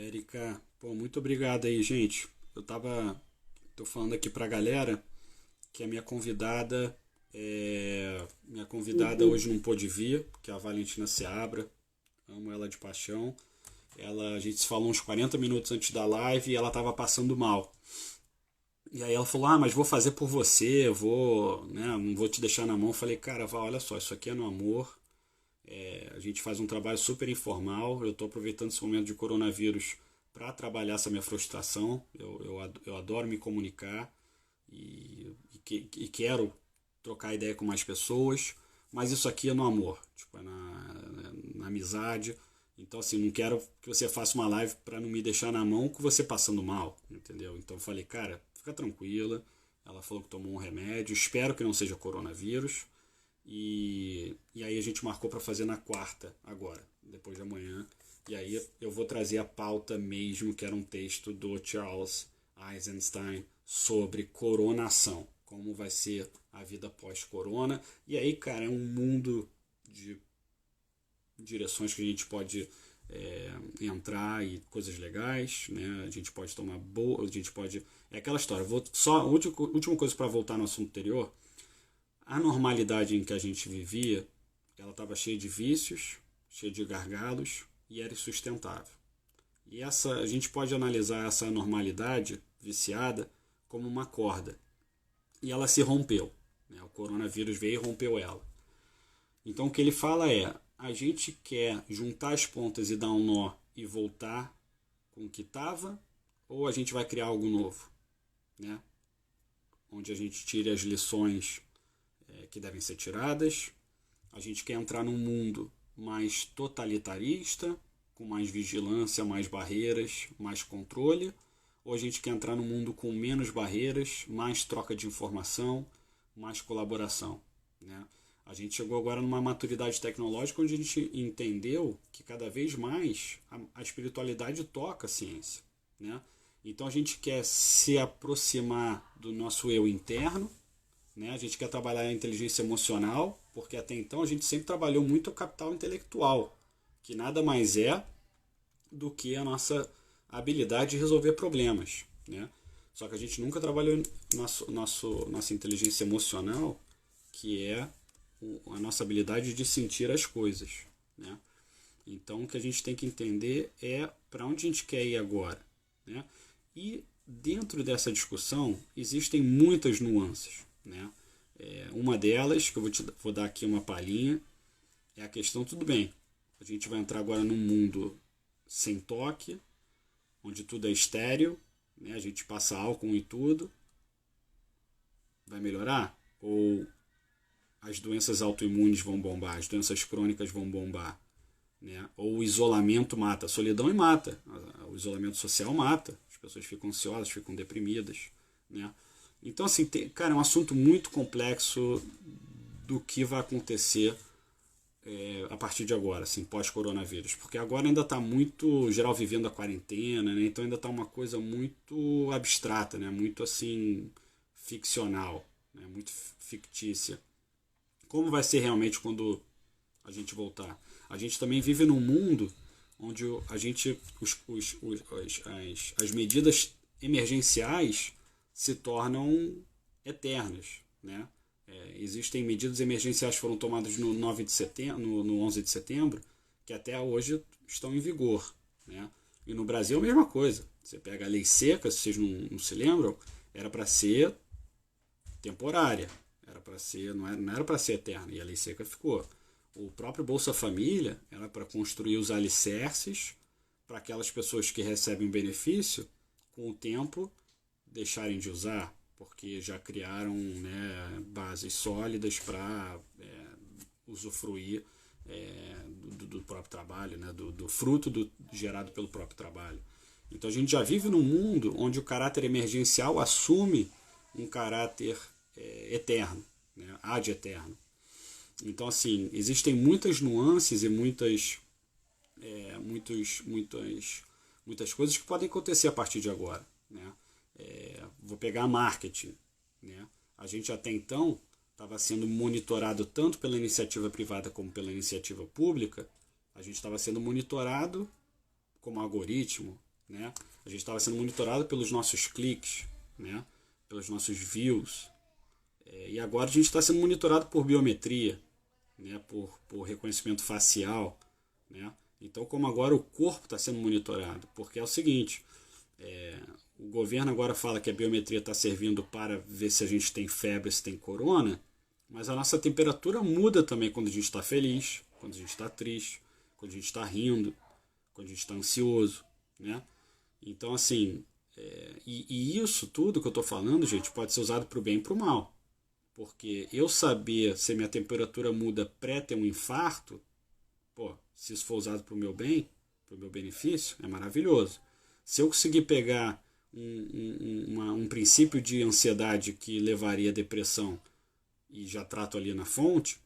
Érica, pô, muito obrigado aí, gente. Tô falando aqui pra galera que a minha convidada Uhum. hoje não pôde vir, que é a Valentina Seabra. Amo ela de paixão. A gente se falou uns 40 minutos antes da live e ela tava passando mal. E aí ela falou: "Ah, mas vou fazer por você, não vou te deixar na mão". Eu falei: "Cara, Val, olha só, isso aqui é no amor. A gente faz um trabalho super informal. Eu estou aproveitando esse momento de coronavírus para trabalhar essa minha frustração. Eu adoro me comunicar e quero trocar ideia com mais pessoas, mas isso aqui é no amor, tipo, na amizade. Então, assim, não quero que você faça uma live para não me deixar na mão com você passando mal, entendeu? Então, eu falei, cara, fica tranquila. Ela falou que tomou um remédio, espero que não seja coronavírus. E aí a gente marcou para fazer na quarta, agora, depois de amanhã. E aí eu vou trazer a pauta mesmo, que era um texto do Charles Eisenstein sobre coronação. Como vai ser a vida pós-corona. E aí, cara, é um mundo de direções que a gente pode entrar e coisas legais, né? A gente pode tomar boa, a gente pode. É aquela história. Só a última coisa para voltar no assunto anterior. A normalidade em que a gente vivia, ela estava cheia de vícios, cheia de gargalos e era insustentável. E a gente pode analisar essa normalidade viciada como uma corda. E ela se rompeu, né? O coronavírus veio e rompeu ela. Então o que ele fala é: a gente quer juntar as pontas e dar um nó e voltar com o que estava, ou a gente vai criar algo novo, né? Onde a gente tire as lições que devem ser tiradas. A gente quer entrar num mundo mais totalitarista, com mais vigilância, mais barreiras, mais controle, ou a gente quer entrar num mundo com menos barreiras, mais troca de informação, mais colaboração, né? A gente chegou agora numa maturidade tecnológica onde a gente entendeu que cada vez mais a espiritualidade toca a ciência, né? Então a gente quer se aproximar do nosso eu interno, né? A gente quer trabalhar a inteligência emocional, porque até então a gente sempre trabalhou muito o capital intelectual, que nada mais é do que a nossa habilidade de resolver problemas, né? Só que a gente nunca trabalhou nossa inteligência emocional, que é a nossa habilidade de sentir as coisas, né? Então o que a gente tem que entender é para onde a gente quer ir agora, né? E dentro dessa discussão existem muitas nuances, né? Uma delas, que vou dar aqui uma palhinha, é a questão, tudo bem, a gente vai entrar agora num mundo sem toque, onde tudo é estéreo, né? A gente passa álcool e tudo, vai melhorar? Ou as doenças autoimunes vão bombar, as doenças crônicas vão bombar, né? Ou o isolamento mata, a solidão e mata, o isolamento social mata, as pessoas ficam ansiosas, ficam deprimidas, né? Então, assim, cara, é um assunto muito complexo do que vai acontecer a partir de agora, assim, pós-coronavírus. Porque agora ainda está muito geral vivendo a quarentena, né? Então ainda está uma coisa muito abstrata, né? Muito, assim, ficcional, né? Muito fictícia. Como vai ser realmente quando a gente voltar? A gente também vive num mundo onde a gente, as medidas emergenciais se tornam eternas, né? Existem medidas emergenciais que foram tomadas no 9 de setembro, no 11 de setembro, que até hoje estão em vigor, né? E no Brasil é a mesma coisa. Você pega a lei seca, se vocês não se lembram, era para ser temporária, era para ser, não era para ser eterna, e a lei seca ficou. O próprio Bolsa Família era para construir os alicerces para aquelas pessoas que recebem benefício, com o tempo, deixarem de usar, porque já criaram, né, bases sólidas para usufruir do próprio trabalho, né, do fruto gerado pelo próprio trabalho. Então a gente já vive num mundo onde o caráter emergencial assume um caráter eterno, né, ad eterno. Então, assim, existem muitas nuances e muitas coisas que podem acontecer a partir de agora, né? Vou pegar marketing, né? A gente até então estava sendo monitorado tanto pela iniciativa privada como pela iniciativa pública. A gente estava sendo monitorado como algoritmo, né? A gente estava sendo monitorado pelos nossos cliques, né? Pelos nossos views. E agora a gente está sendo monitorado por biometria, né? Por reconhecimento facial, né? Então, como agora o corpo está sendo monitorado, porque é o seguinte, o governo agora fala que a biometria está servindo para ver se a gente tem febre, se tem corona, mas a nossa temperatura muda também quando a gente está feliz, quando a gente está triste, quando a gente está rindo, quando a gente está ansioso, né? Então, assim, e isso tudo que eu estou falando, gente, pode ser usado para o bem e para o mal. Porque eu saber se minha temperatura muda pré ter um infarto, pô, se isso for usado para o meu bem, para o meu benefício, é maravilhoso. Se eu conseguir pegar um princípio de ansiedade que levaria à depressão e já trato ali na fonte,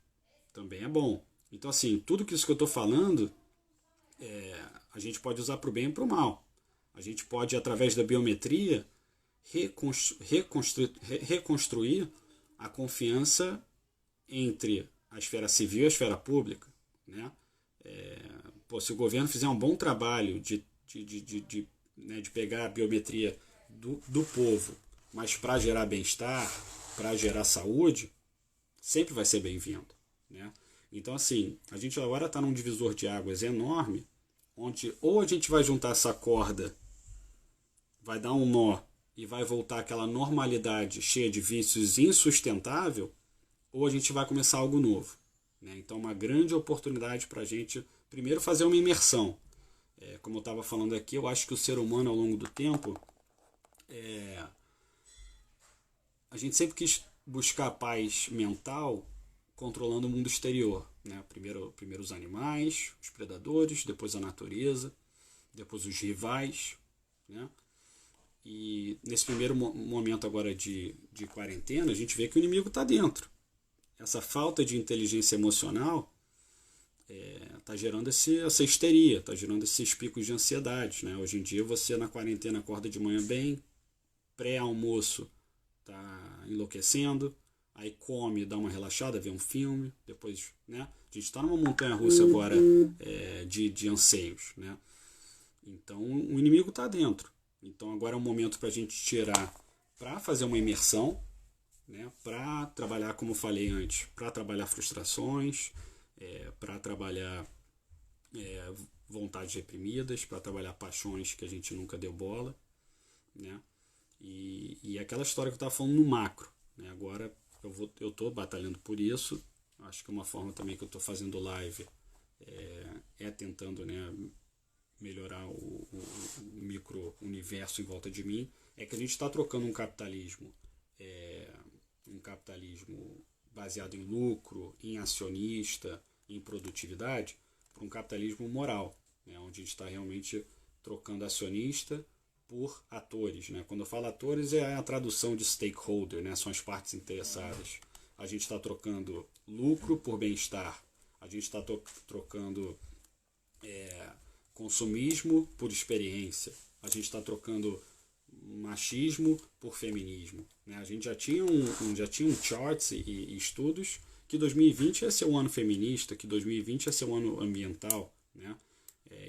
também é bom. Então, assim, tudo isso que eu estou falando, a gente pode usar para o bem e para o mal. A gente pode, através da biometria, reconstruir a confiança entre a esfera civil e a esfera pública, né? Se o governo fizer um bom trabalho de pegar a biometria do povo, mas para gerar bem-estar, para gerar saúde, sempre vai ser bem-vindo, né? Então, assim, a gente agora está num divisor de águas enorme, onde ou a gente vai juntar essa corda, vai dar um nó e vai voltar àquela normalidade cheia de vícios insustentável, ou a gente vai começar algo novo, né? Então, uma grande oportunidade para a gente, primeiro, fazer uma imersão. Como eu estava falando aqui, eu acho que o ser humano, ao longo do tempo, a gente sempre quis buscar paz mental controlando o mundo exterior, né? Primeiro os animais, os predadores, depois a natureza, depois os rivais, né? E nesse primeiro momento agora de quarentena, a gente vê que o inimigo está dentro. Essa falta de inteligência emocional está gerando essa histeria, está gerando esses picos de ansiedade, né? Hoje em dia você na quarentena acorda de manhã bem, pré-almoço está enlouquecendo, aí come, dá uma relaxada, vê um filme, depois, né? A gente está numa montanha-russa agora de anseios, né? Então o inimigo está dentro. Então agora é um momento para a gente tirar, para fazer uma imersão, né? Para trabalhar, como eu falei antes, para trabalhar frustrações, para trabalhar vontades reprimidas, para trabalhar paixões que a gente nunca deu bola, né? E aquela história que eu estava falando no macro, né? Agora eu estou batalhando por isso. Acho que uma forma também que eu estou fazendo live tentando, né, melhorar o micro-universo em volta de mim, é que a gente está trocando um capitalismo baseado em lucro, em acionista, em produtividade, para um capitalismo moral, né, onde a gente está realmente trocando acionista por atores, né? Quando eu falo atores é a tradução de stakeholder, né? São as partes interessadas. A gente está trocando lucro por bem-estar, a gente está trocando consumismo por experiência, a gente está trocando machismo por feminismo, né? A gente já tinha um charts e estudos que 2020 ia ser o ano feminista, que 2020 ia ser o ano ambiental, né?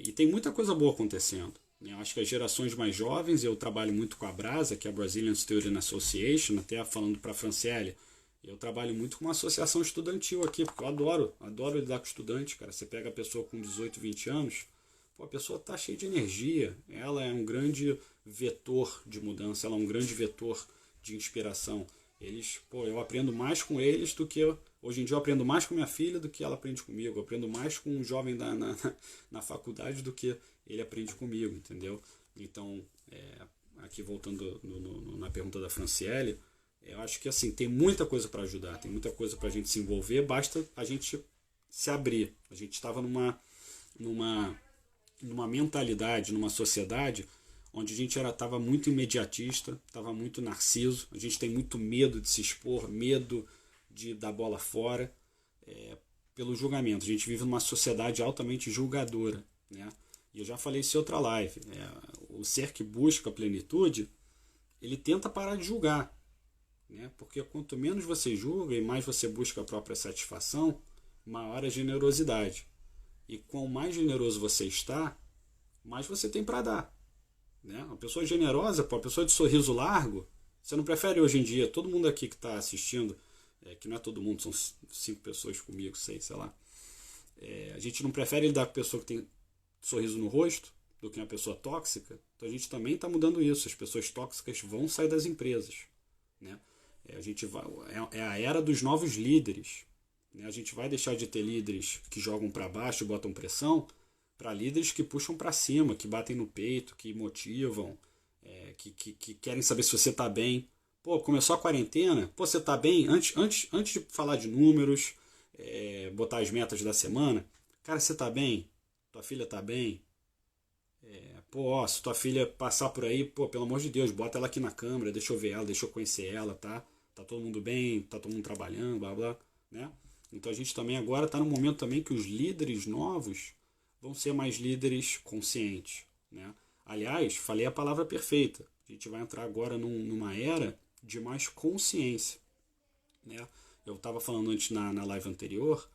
E tem muita coisa boa acontecendo. Eu acho que as gerações mais jovens, eu trabalho muito com a Brasa, que é a Brazilian Student Association, até falando para a Franciele, eu trabalho muito com uma associação estudantil aqui, porque eu adoro lidar com estudante, cara. Você pega a pessoa com 18, 20 anos, a pessoa está cheia de energia, ela é um grande vetor de mudança, ela é um grande vetor de inspiração. Eu aprendo mais com eles do que hoje em dia eu aprendo mais com minha filha do que ela aprende comigo. Eu aprendo mais com um jovem na faculdade do que ele aprende comigo, entendeu? Então, aqui voltando na pergunta da Franciele, eu acho que assim, tem muita coisa para ajudar, tem muita coisa para a gente se envolver, basta a gente se abrir. A gente estava numa mentalidade, numa sociedade onde a gente estava muito imediatista, estava muito narciso, a gente tem muito medo de se expor, medo de dar bola fora, pelo julgamento. A gente vive numa sociedade altamente julgadora, né? E eu já falei isso em outra live. O ser que busca a plenitude, ele tenta parar de julgar, né? Porque quanto menos você julga e mais você busca a própria satisfação, maior a generosidade. E quanto mais generoso você está, mais você tem para dar. né? Uma pessoa generosa, pô, uma pessoa de sorriso largo. Você não prefere hoje em dia, todo mundo aqui que está assistindo, que não é todo mundo, são 5 pessoas comigo, 6, sei lá. A gente não prefere lidar com a pessoa que tem sorriso no rosto do que uma pessoa tóxica. Então a gente também está mudando isso. As pessoas tóxicas vão sair das empresas, né? A gente vai, é a era dos novos líderes, né? A gente vai deixar de ter líderes que jogam para baixo, botam pressão, para líderes que puxam para cima, que batem no peito, que motivam, que querem saber se você está bem. Pô, começou a quarentena, pô, você está bem? Antes de falar de números, botar as metas da semana, cara, você está bem? Tua filha está bem? Pô, ó, se tua filha passar por aí, pô, pelo amor de Deus, bota ela aqui na câmera, deixa eu ver ela, deixa eu conhecer ela, tá? Tá todo mundo bem, tá todo mundo trabalhando, blá blá, né? Então a gente também agora está num momento também que os líderes novos vão ser mais líderes conscientes, né? Aliás, falei a palavra perfeita. A gente vai entrar agora numa era de mais consciência, né? Eu estava falando antes na live anterior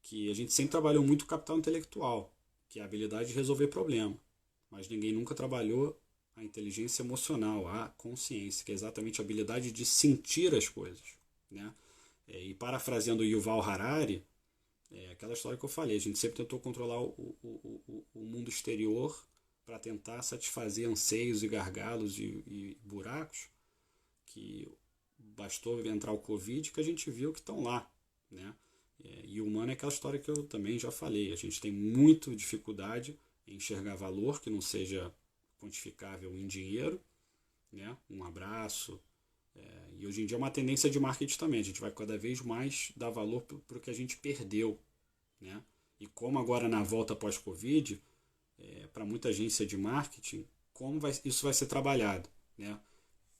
que a gente sempre trabalhou muito capital intelectual, que é a habilidade de resolver problema. Mas ninguém nunca trabalhou a inteligência emocional, a consciência, que é exatamente a habilidade de sentir as coisas, né? E parafraseando Yuval Harari, aquela história que eu falei, a gente sempre tentou controlar o mundo exterior para tentar satisfazer anseios e gargalos e buracos, que bastou entrar o Covid que a gente viu que estão lá, né? E o humano é aquela história que eu também já falei, a gente tem muita dificuldade em enxergar valor que não seja quantificável em dinheiro, né? Um abraço. E hoje em dia é uma tendência de marketing também. A gente vai cada vez mais dar valor para o que a gente perdeu, né? E como agora na volta pós-Covid, para muita agência de marketing, isso vai ser trabalhado, né?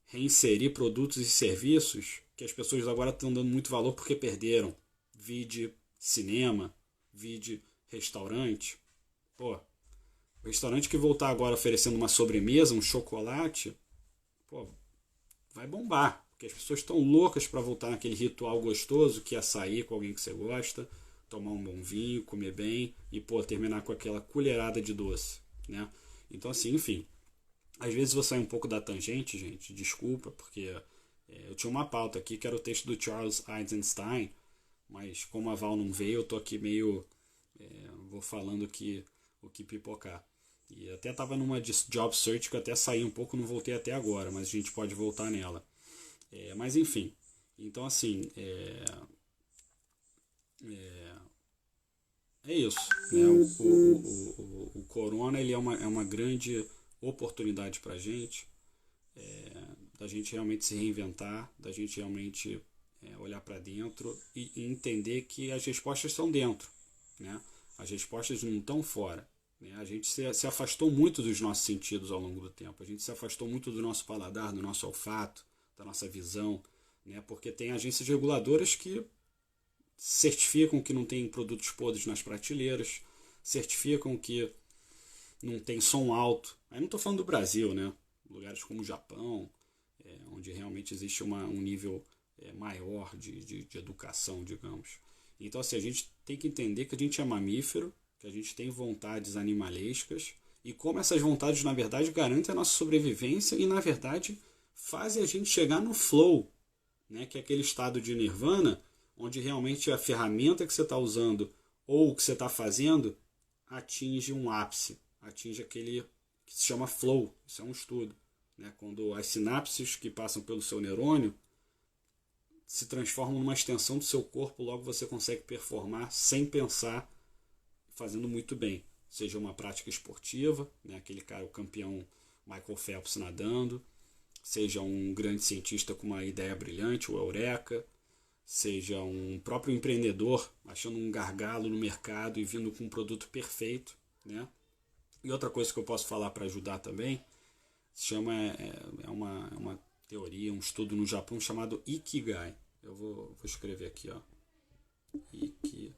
Reinserir produtos e serviços que as pessoas agora estão dando muito valor porque perderam. Vide cinema, vide restaurante. Pô, o restaurante que voltar agora oferecendo uma sobremesa, um chocolate, pô, vai bombar. Porque as pessoas estão loucas para voltar naquele ritual gostoso que é sair com alguém que você gosta, tomar um bom vinho, comer bem e, pô, terminar com aquela colherada de doce, né? Então, assim, enfim. Às vezes vou sair um pouco da tangente, gente, desculpa, porque eu tinha uma pauta aqui que era o texto do Charles Eisenstein, mas como a Val não veio, eu tô aqui meio... vou falando o que pipocar. E até estava numa job search que eu até saí um pouco, não voltei até agora, mas a gente pode voltar nela. Mas enfim, então assim, é isso. Né? O Corona ele é uma grande oportunidade para a gente, da gente realmente se reinventar, da gente realmente olhar para dentro e entender que as respostas estão dentro, né? As respostas não estão fora. A gente se afastou muito dos nossos sentidos ao longo do tempo. A gente se afastou muito do nosso paladar, do nosso olfato, da nossa visão, né? Porque tem agências reguladoras que certificam que não tem produtos podres nas prateleiras, certificam que não tem som alto. Aí não estou falando do Brasil, né? Lugares como o Japão, onde realmente existe um nível maior de educação, digamos. Então, assim, a gente tem que entender que a gente é mamífero, que a gente tem vontades animalescas e como essas vontades, na verdade, garantem a nossa sobrevivência e, na verdade, fazem a gente chegar no flow, né? Que é aquele estado de nirvana, onde realmente a ferramenta que você está usando ou o que você está fazendo atinge um ápice, atinge aquele que se chama flow. Isso é um estudo, né? Quando as sinapses que passam pelo seu neurônio se transformam numa extensão do seu corpo, logo você consegue performar sem pensar, fazendo muito bem. Seja uma prática esportiva, né? Aquele cara, o campeão Michael Phelps nadando, seja um grande cientista com uma ideia brilhante, o Eureka, seja um próprio empreendedor achando um gargalo no mercado e vindo com um produto perfeito, né? E outra coisa que eu posso falar para ajudar também, se chama, uma teoria, um estudo no Japão chamado Ikigai. Eu vou escrever aqui, ó. Ikigai.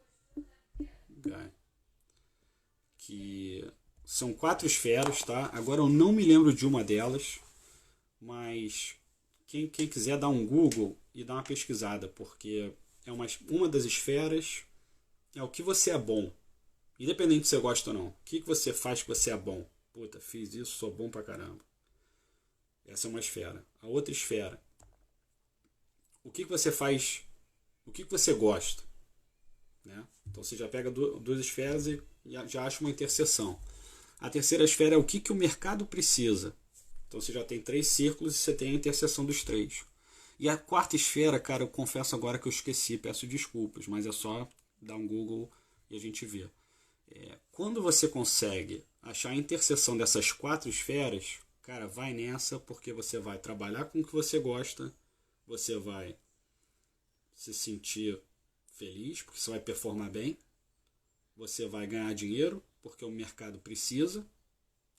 Que são 4 esferas, tá? Agora eu não me lembro de uma delas, mas quem quiser dar um Google e dar uma pesquisada, porque uma das esferas é o que você é bom. Independente se você gosta ou não. O que você faz que você é bom? Puta, fiz isso, sou bom pra caramba. Essa é uma esfera. A outra esfera, o que você faz, o que você gosta, né? Então você já pega duas esferas e já acha uma interseção. A terceira esfera é o que o mercado precisa. Então você já tem 3 círculos e você tem a interseção dos 3. E a quarta esfera, cara, eu confesso agora que eu esqueci, peço desculpas, mas é só dar um Google e a gente vê. Quando você consegue achar a interseção dessas 4 esferas, cara, vai nessa, porque você vai trabalhar com o que você gosta, você vai se sentir feliz, porque você vai performar bem, você vai ganhar dinheiro, porque o mercado precisa,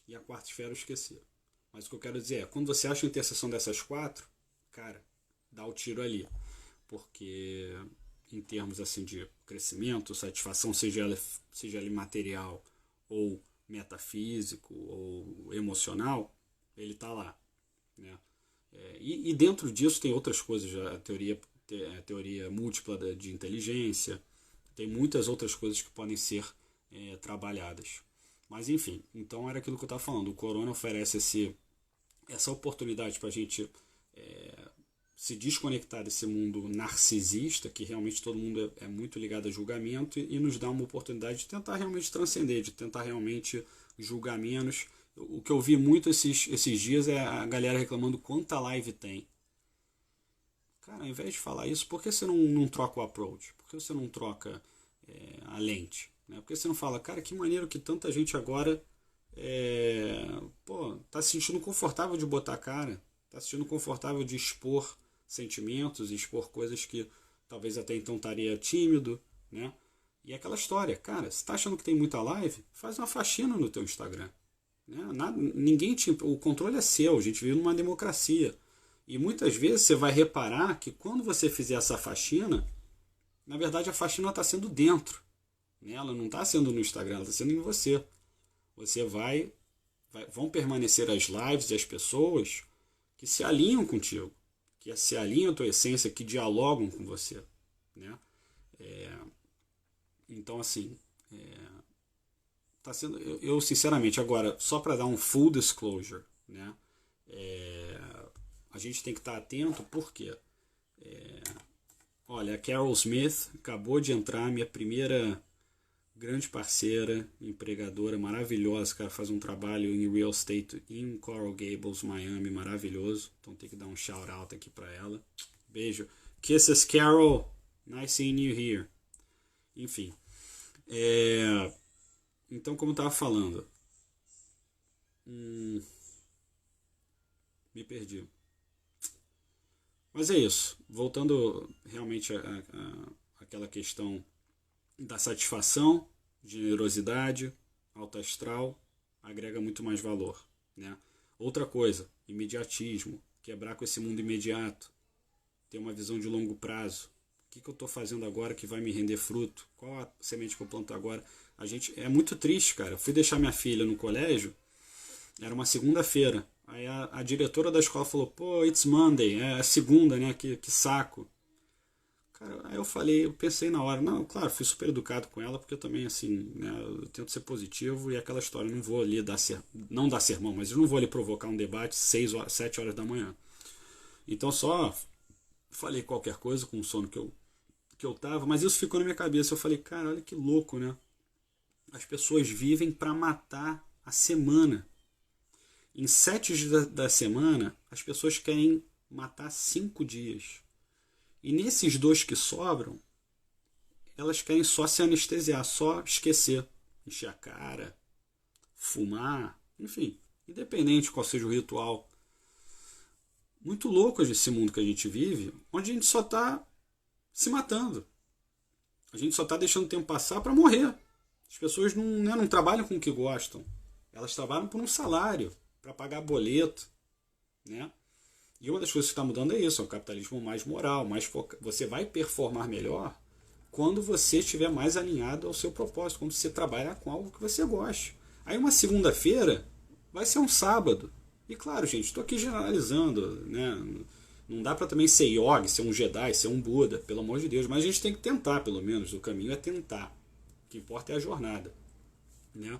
e a quarta esfera eu esqueci. Mas o que eu quero dizer é, quando você acha a interseção dessas 4, cara, dá o tiro ali, porque em termos assim de crescimento, satisfação, seja ele material ou metafísico ou emocional, ele está lá, né? E dentro disso tem outras coisas, a teoria múltipla de inteligência, tem muitas outras coisas que podem ser trabalhadas. Mas enfim, então era aquilo que eu estava falando, o Corona oferece essa oportunidade para a gente se desconectar desse mundo narcisista, que realmente todo mundo é muito ligado a julgamento, e nos dá uma oportunidade de tentar realmente transcender, de tentar realmente julgar menos. O que eu vi muito esses dias é a galera reclamando quanta live tem. Cara, ao invés de falar isso, por que você não troca o approach? Por que você não troca a lente? Né? Por que você não fala, cara, que maneiro que tanta gente agora tá se sentindo confortável de botar a cara, tá se sentindo confortável de expor sentimentos, expor coisas que talvez até então estaria tímido, né? E aquela história, cara, se tá achando que tem muita live, faz uma faxina no teu Instagram. Né? O controle é seu, a gente vive numa democracia. E muitas vezes você vai reparar que quando você fizer essa faxina, na verdade a faxina está sendo dentro. Né? Ela não está sendo no Instagram, ela está sendo em você. Você vão permanecer as lives e as pessoas que se alinham contigo, que se alinham à tua essência, que dialogam com você. Né? Então, assim, tá sendo, eu sinceramente, agora, só para dar um full disclosure, né? A gente tem que estar atento, porque olha, a Carol Smith acabou de entrar, minha primeira grande parceira, empregadora maravilhosa, cara, faz um trabalho em real estate em Coral Gables, Miami, maravilhoso. Então tem que dar um shout out aqui para ela. Beijo. Kisses, Carol. Nice seeing you here. Enfim. Então, como eu estava falando, me perdi. Mas é isso. Voltando realmente àquela questão da satisfação, generosidade, alto astral, agrega muito mais valor. Né? Outra coisa, imediatismo, quebrar com esse mundo imediato, ter uma visão de longo prazo. O que eu estou fazendo agora que vai me render fruto? Qual a semente que eu planto agora? É muito triste, cara. Eu fui deixar minha filha no colégio, era uma segunda-feira. Aí a diretora da escola falou, pô, it's Monday, é segunda, né? Que saco. Cara, aí eu pensei na hora, não, claro, fui super educado com ela, porque eu também, assim, né, eu tento ser positivo e aquela história, não vou ali não dar sermão, mas eu não vou ali provocar um debate 7 horas da manhã. Então só falei qualquer coisa com o sono que eu tava, mas isso ficou na minha cabeça. Eu falei, cara, olha que louco, né? As pessoas vivem para matar a semana. Em 7 dias da semana, as pessoas querem matar 5 dias. E nesses 2 que sobram, elas querem só se anestesiar, só esquecer. Encher a cara, fumar, enfim, independente qual seja o ritual. Muito louco esse mundo que a gente vive, onde a gente só está se matando. A gente só está deixando o tempo passar para morrer. As pessoas não trabalham com o que gostam. Elas trabalham por um salário, para pagar boleto. Né? E uma das coisas que está mudando é isso, é o capitalismo mais moral, mais você vai performar melhor quando você estiver mais alinhado ao seu propósito, quando você trabalhar com algo que você goste. Aí uma segunda-feira vai ser um sábado. E claro, gente, estou aqui generalizando, né? Não dá para também ser yogi, ser um Jedi, ser um Buda, pelo amor de Deus, mas a gente tem que tentar, pelo menos, o caminho é tentar. O que importa é a jornada. Né?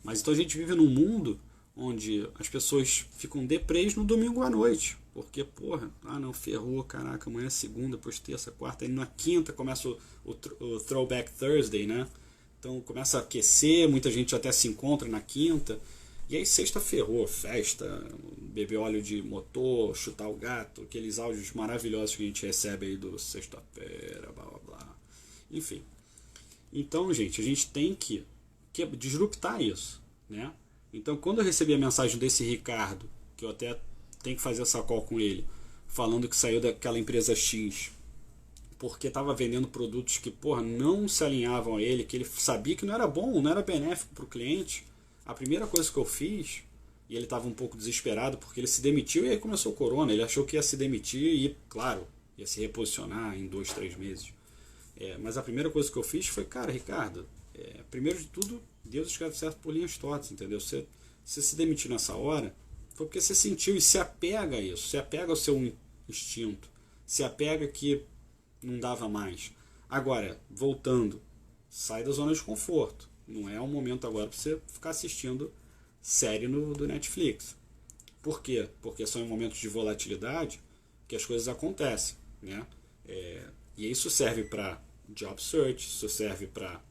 Mas então a gente vive num mundo onde as pessoas ficam deprês no domingo à noite. Porque, porra, não, ferrou, caraca, amanhã é segunda, depois terça, quarta, e na quinta começa o Throwback Thursday, né? Então começa a aquecer, muita gente até se encontra na quinta. E aí sexta ferrou, festa, beber óleo de motor, chutar o gato, aqueles áudios maravilhosos que a gente recebe aí do sexta-feira, blá blá blá. Enfim. Então, gente, a gente tem que disruptar isso, né? Então, quando eu recebi a mensagem desse Ricardo, que eu até tenho que fazer essa call com ele, falando que saiu daquela empresa X porque estava vendendo produtos que, porra, não se alinhavam a ele, que ele sabia que não era bom, não era benéfico para o cliente. A primeira coisa que eu fiz, e ele estava um pouco desesperado porque ele se demitiu e aí começou o corona, ele achou que ia se demitir e, claro, ia se reposicionar em 2, 3 meses. Mas a primeira coisa que eu fiz foi, cara, Ricardo, primeiro de tudo, Deus escreve certo por linhas tortas, entendeu? Você se demitiu nessa hora, foi porque você sentiu e se apega a isso, se apega ao seu instinto, se apega que não dava mais. Agora, voltando, sai da zona de conforto. Não é um momento agora para você ficar assistindo série do Netflix. Por quê? Porque são em momentos de volatilidade que as coisas acontecem, né? E isso serve para job search, isso serve para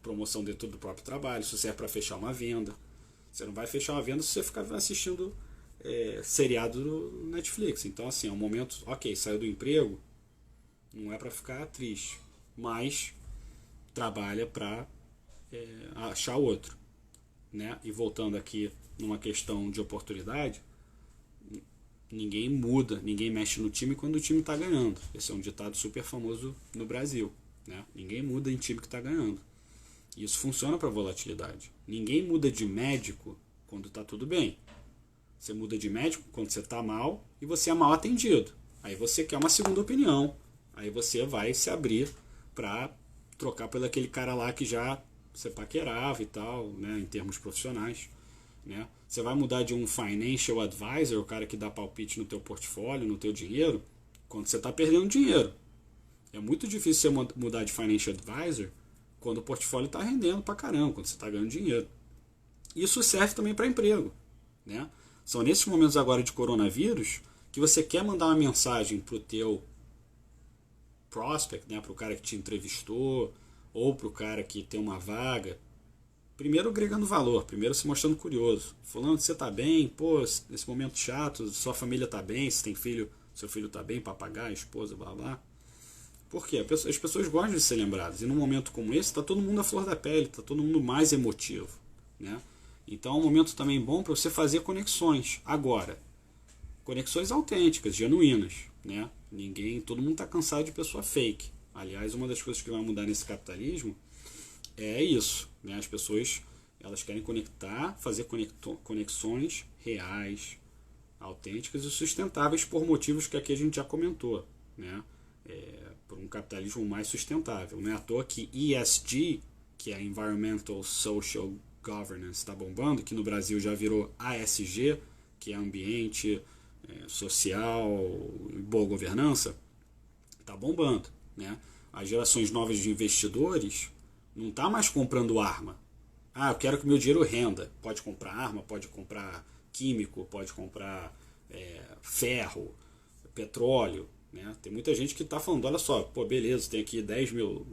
promoção dentro do próprio trabalho, isso serve para fechar uma venda. Você não vai fechar uma venda se você ficar assistindo seriado do Netflix. Então, assim, é um momento, ok, saiu do emprego, não é para ficar triste, mas trabalha para achar outro, né? E voltando aqui numa questão de oportunidade, ninguém muda, ninguém mexe no time quando o time está ganhando. Esse é um ditado super famoso no Brasil, né? Ninguém muda em time que está ganhando. Isso funciona para volatilidade. Ninguém muda de médico quando está tudo bem. Você muda de médico quando você está mal e você é mal atendido. Aí você quer uma segunda opinião. Aí você vai se abrir para trocar pelo aquele cara lá que já você paquerava e tal, né, em termos profissionais. Né? Você vai mudar de um financial advisor, o cara que dá palpite no teu portfólio, no teu dinheiro, quando você está perdendo dinheiro. É muito difícil você mudar de financial advisor quando o portfólio está rendendo pra caramba, quando você está ganhando dinheiro. Isso serve também para emprego. Né? São nesses momentos agora de coronavírus que você quer mandar uma mensagem para o teu prospect, né, para o cara que te entrevistou ou para o cara que tem uma vaga. Primeiro agregando valor, primeiro se mostrando curioso. Falando, você está bem? Pô, nesse momento chato, sua família está bem, se tem filho, seu filho está bem, papagaio, esposa, blá blá. Por quê? As pessoas gostam de ser lembradas. E num momento como esse, está todo mundo à flor da pele, está todo mundo mais emotivo. Né? Então é um momento também bom para você fazer conexões. Agora, conexões autênticas, genuínas. Né? Todo mundo está cansado de pessoa fake. Aliás, uma das coisas que vai mudar nesse capitalismo é isso. Né? As pessoas elas querem conectar, fazer conexões reais, autênticas e sustentáveis por motivos que aqui a gente já comentou. Né? Por um capitalismo mais sustentável. Não é à toa que ESG, que é Environmental Social Governance, está bombando, que no Brasil já virou ASG, que é ambiente, social e boa governança, está bombando. Né? As gerações novas de investidores não está mais comprando arma. Eu quero que meu dinheiro renda. Pode comprar arma, pode comprar químico, pode comprar ferro, petróleo. Né? Tem muita gente que está falando, olha só, pô, beleza, tem aqui $10 mil,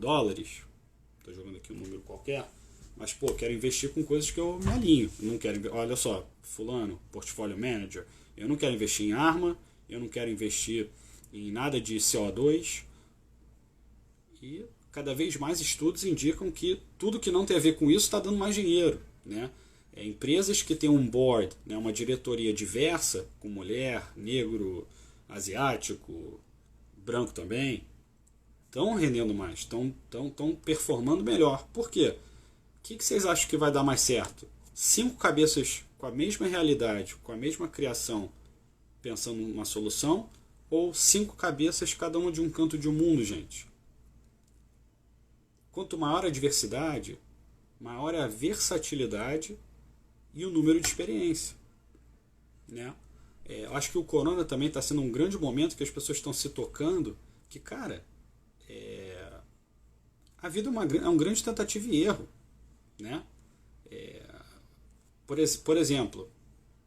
estou jogando aqui um número qualquer, mas pô, quero investir com coisas que eu me alinho. Não quero, olha só, fulano, portfólio manager, eu não quero investir em arma, eu não quero investir em nada de CO2. E cada vez mais estudos indicam que tudo que não tem a ver com isso está dando mais dinheiro. Né? Empresas que têm um board, né, uma diretoria diversa, com mulher, negro, asiático, branco também, estão rendendo mais, estão performando melhor. Por quê? O que vocês acham que vai dar mais certo? 5 cabeças com a mesma realidade, com a mesma criação, pensando numa solução, ou 5 cabeças, cada uma de um canto de um mundo, gente? Quanto maior a diversidade, maior é a versatilidade e o número de experiência. Né? Eu acho que o corona também está sendo um grande momento que as pessoas estão se tocando que, cara, a vida é um grande tentativa e erro. Né? Por exemplo,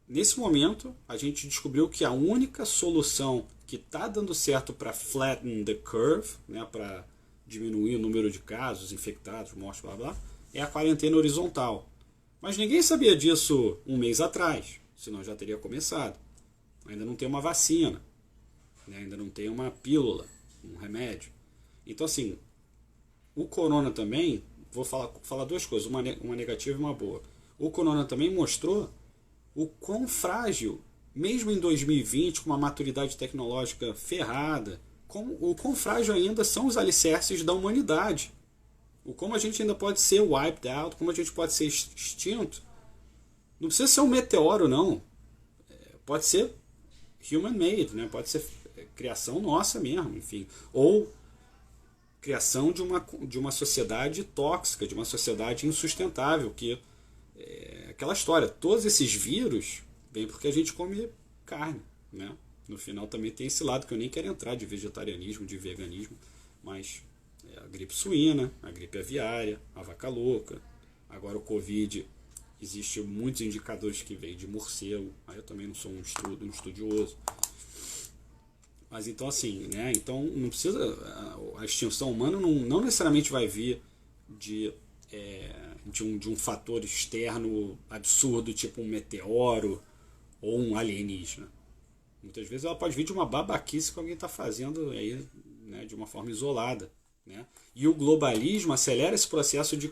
nesse momento, a gente descobriu que a única solução que está dando certo para flatten the curve, né, para diminuir o número de casos, infectados, mortes, blá blá, é a quarentena horizontal. Mas ninguém sabia disso um mês atrás, senão já teria começado. Ainda não tem uma vacina, né, ainda não tem uma pílula, um remédio. Então, assim, o corona também, vou falar duas coisas, uma negativa e uma boa. O corona também mostrou o quão frágil, mesmo em 2020, com uma maturidade tecnológica ferrada, o quão frágil ainda são os alicerces da humanidade. O como a gente ainda pode ser wiped out, como a gente pode ser extinto. Não precisa ser um meteoro, não. Pode ser human-made, né? Pode ser criação nossa mesmo, enfim. Ou criação de uma sociedade tóxica, de uma sociedade insustentável, que aquela história, todos esses vírus vêm porque a gente come carne, né? No final também tem esse lado que eu nem quero entrar de vegetarianismo, de veganismo, mas a gripe suína, a gripe aviária, a vaca louca, agora o Covid, existem muitos indicadores que vêm de morcego, aí eu também não sou um estudioso. Mas então assim, né? Então não precisa, a extinção humana não necessariamente vai vir de um fator externo absurdo, tipo um meteoro ou um alienígena. Muitas vezes ela pode vir de uma babaquice que alguém está fazendo aí, né, de uma forma isolada. Né? E o globalismo acelera esse processo de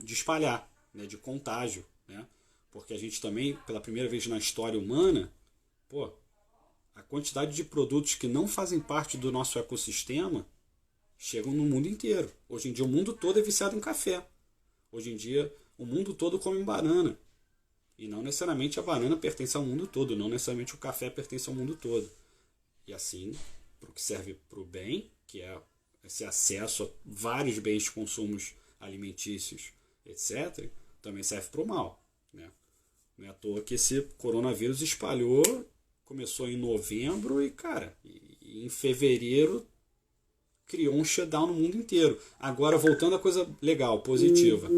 espalhar, né, de contágio. Né? Porque a gente também, pela primeira vez na história humana, a quantidade de produtos que não fazem parte do nosso ecossistema chegam no mundo inteiro. Hoje em dia o mundo todo é viciado em café. Hoje em dia o mundo todo come banana. E não necessariamente a banana pertence ao mundo todo, não necessariamente o café pertence ao mundo todo. E assim, para o que serve para o bem, que é esse acesso a vários bens de consumos alimentícios, etc., também serve para o mal. Né? Não é à toa que esse coronavírus espalhou, começou em novembro e, cara, em fevereiro criou um shutdown no mundo inteiro. Agora, voltando à coisa legal, positiva.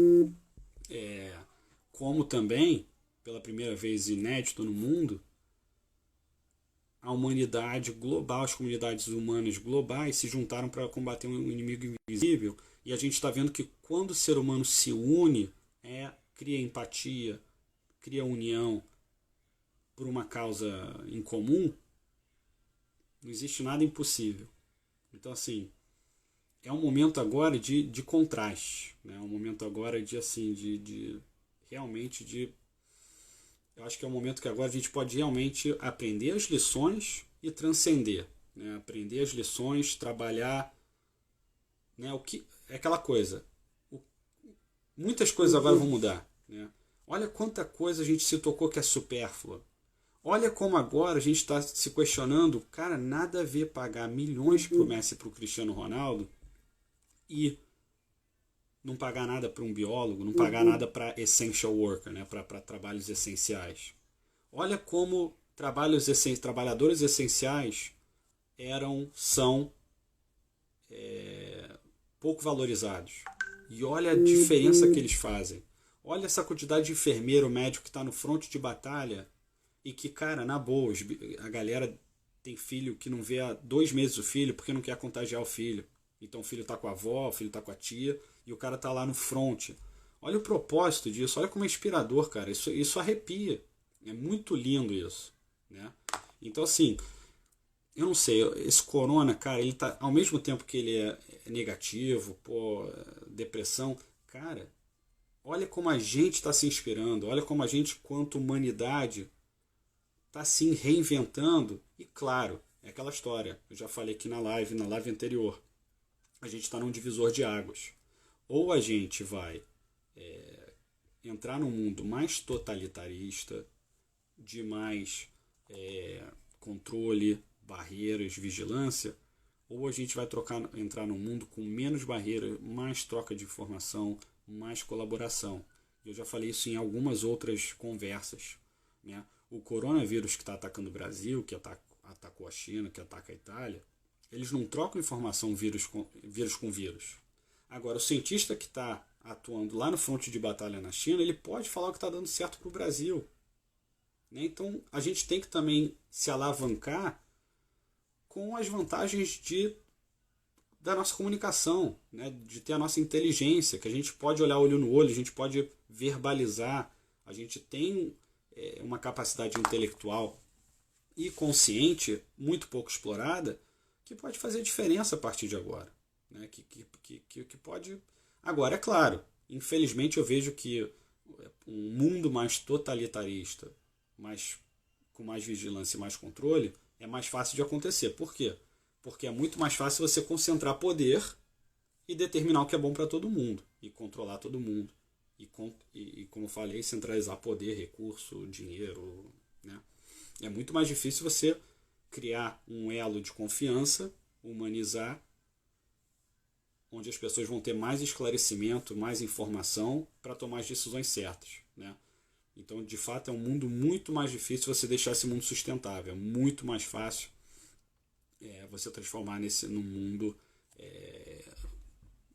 Como também, pela primeira vez inédito no mundo, a humanidade global, as comunidades humanas globais se juntaram para combater um inimigo invisível. E a gente está vendo que quando o ser humano se une, cria empatia, cria união por uma causa em comum, não existe nada impossível. Então, assim, é um momento agora de contraste. Né? É um momento agora realmente eu acho que é um momento que agora a gente pode realmente aprender as lições e transcender. Né? Aprender as lições, trabalhar. Né? O que, é aquela coisa. Muitas coisas agora vão mudar. Né? Olha quanta coisa a gente se tocou que é supérflua. Olha como agora a gente está se questionando, cara, nada a ver pagar milhões para o Messi e para o Cristiano Ronaldo e não pagar nada para um biólogo, não pagar nada para essential worker, né, para trabalhos essenciais. Olha como trabalhadores essenciais são pouco valorizados. E olha a diferença que eles fazem. Olha essa quantidade de enfermeiro, médico que está no fronte de batalha e que, cara, na boa, a galera tem filho que não vê há 2 meses o filho porque não quer contagiar o filho. Então o filho está com a avó, o filho está com a tia e o cara está lá no fronte. Olha o propósito disso, olha como é inspirador, cara. Isso arrepia. É muito lindo isso. Né? Então, assim, eu não sei, esse corona, cara, ele tá, ao mesmo tempo que ele é negativo, depressão, cara, olha como a gente está se inspirando, olha como a gente, quanto humanidade, está se reinventando. E claro, é aquela história, eu já falei aqui na live anterior, a gente está num divisor de águas. Ou a gente vai entrar num mundo mais totalitarista, de mais controle, barreiras, vigilância, ou a gente vai entrar num mundo com menos barreiras, mais troca de informação, mais colaboração. Eu já falei isso em algumas outras conversas. Né? O coronavírus que está atacando o Brasil, que atacou a China, que ataca a Itália, eles não trocam informação vírus com vírus. Agora, o cientista que está atuando lá no fronte de batalha na China, ele pode falar o que está dando certo para o Brasil. Né? Então a gente tem que também se alavancar com as vantagens da nossa comunicação, né? De ter a nossa inteligência, que a gente pode olhar olho no olho, a gente pode verbalizar, a gente tem uma capacidade intelectual e consciente muito pouco explorada que pode fazer diferença a partir de agora. Né? Que pode... Agora, é claro, infelizmente eu vejo que um mundo mais totalitarista, com mais vigilância e mais controle, é mais fácil de acontecer. Por quê? Porque é muito mais fácil você concentrar poder e determinar o que é bom para todo mundo, e controlar todo mundo. E como eu falei, centralizar poder, recurso, dinheiro. Né? É muito mais difícil você criar um elo de confiança, humanizar, onde as pessoas vão ter mais esclarecimento, mais informação para tomar as decisões certas. Né? Então, de fato, é um mundo muito mais difícil você deixar esse mundo sustentável. É muito mais fácil você transformar num mundo,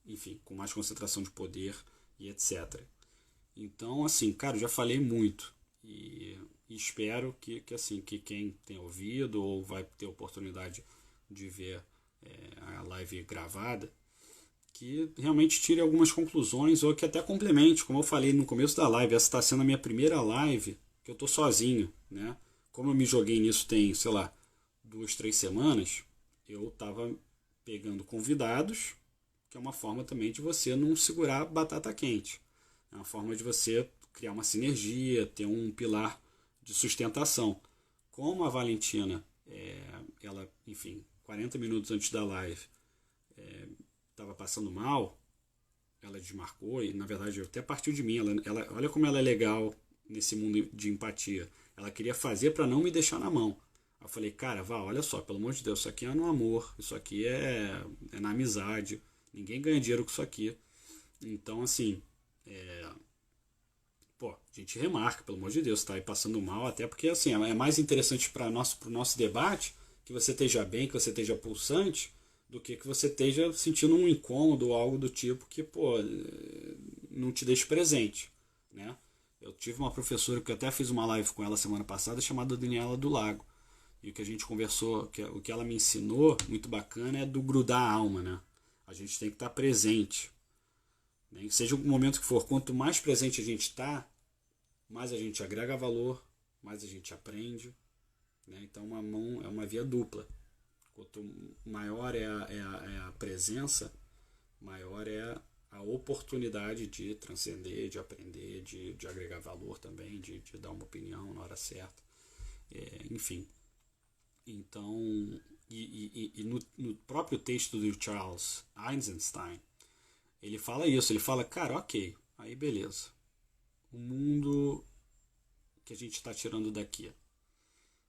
enfim, com mais concentração de poder e etc. Então, assim, cara, eu já falei muito. E espero que quem tem ouvido ou vai ter oportunidade de ver a live gravada, que realmente tire algumas conclusões ou que até complemente. Como eu falei no começo da live, essa está sendo a minha primeira live que eu estou sozinho. Né? Como eu me joguei nisso tem, sei lá, 2, 3 semanas, eu estava pegando convidados, que é uma forma também de você não segurar batata quente. É uma forma de você criar uma sinergia, ter um pilar de sustentação. Como a Valentina, ela, enfim, 40 minutos antes da live, estava passando mal, ela desmarcou e, na verdade, até partiu de mim. Ela, olha como ela é legal nesse mundo de empatia. Ela queria fazer para não me deixar na mão. Eu falei, cara, Val, olha só, pelo amor de Deus, isso aqui é no amor, isso aqui é na amizade, ninguém ganha dinheiro com isso aqui. Então, assim, a gente remarca, pelo amor de Deus, tá aí passando mal, até porque, assim, é mais interessante para o nosso debate que você esteja bem, que você esteja pulsante, do que você esteja sentindo um incômodo ou algo do tipo que, não te deixe presente, né? Eu tive uma professora que eu até fiz uma live com ela semana passada, chamada Daniela do Lago. E o que a gente conversou, o que ela me ensinou, muito bacana, é do grudar a alma, né? A gente tem que estar presente. Né? Seja o momento que for, quanto mais presente a gente está, mais a gente agrega valor, mais a gente aprende. Né? Então é uma via dupla. Quanto maior é a presença, maior é a oportunidade de transcender, de aprender, de agregar valor também, de dar uma opinião na hora certa. Enfim. Então, no próprio texto do Charles Eisenstein, ele fala isso, ele fala, cara, ok, aí beleza. O mundo que a gente está tirando daqui.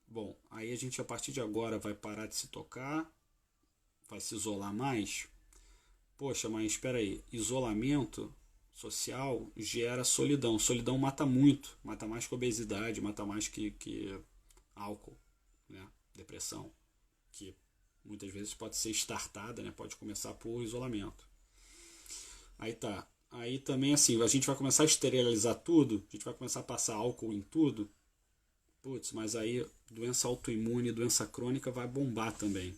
Bom, aí a gente a partir de agora vai parar de se tocar, vai se isolar mais. Poxa, mas espera aí, isolamento social gera solidão. Solidão mata muito, mata mais que obesidade, mata mais que álcool, né? Depressão, que muitas vezes pode ser startada, né? Pode começar por isolamento. Aí tá. Aí também assim, a gente vai começar a esterilizar tudo, a gente vai começar a passar álcool em tudo. Putz, mas aí doença autoimune, doença crônica vai bombar também.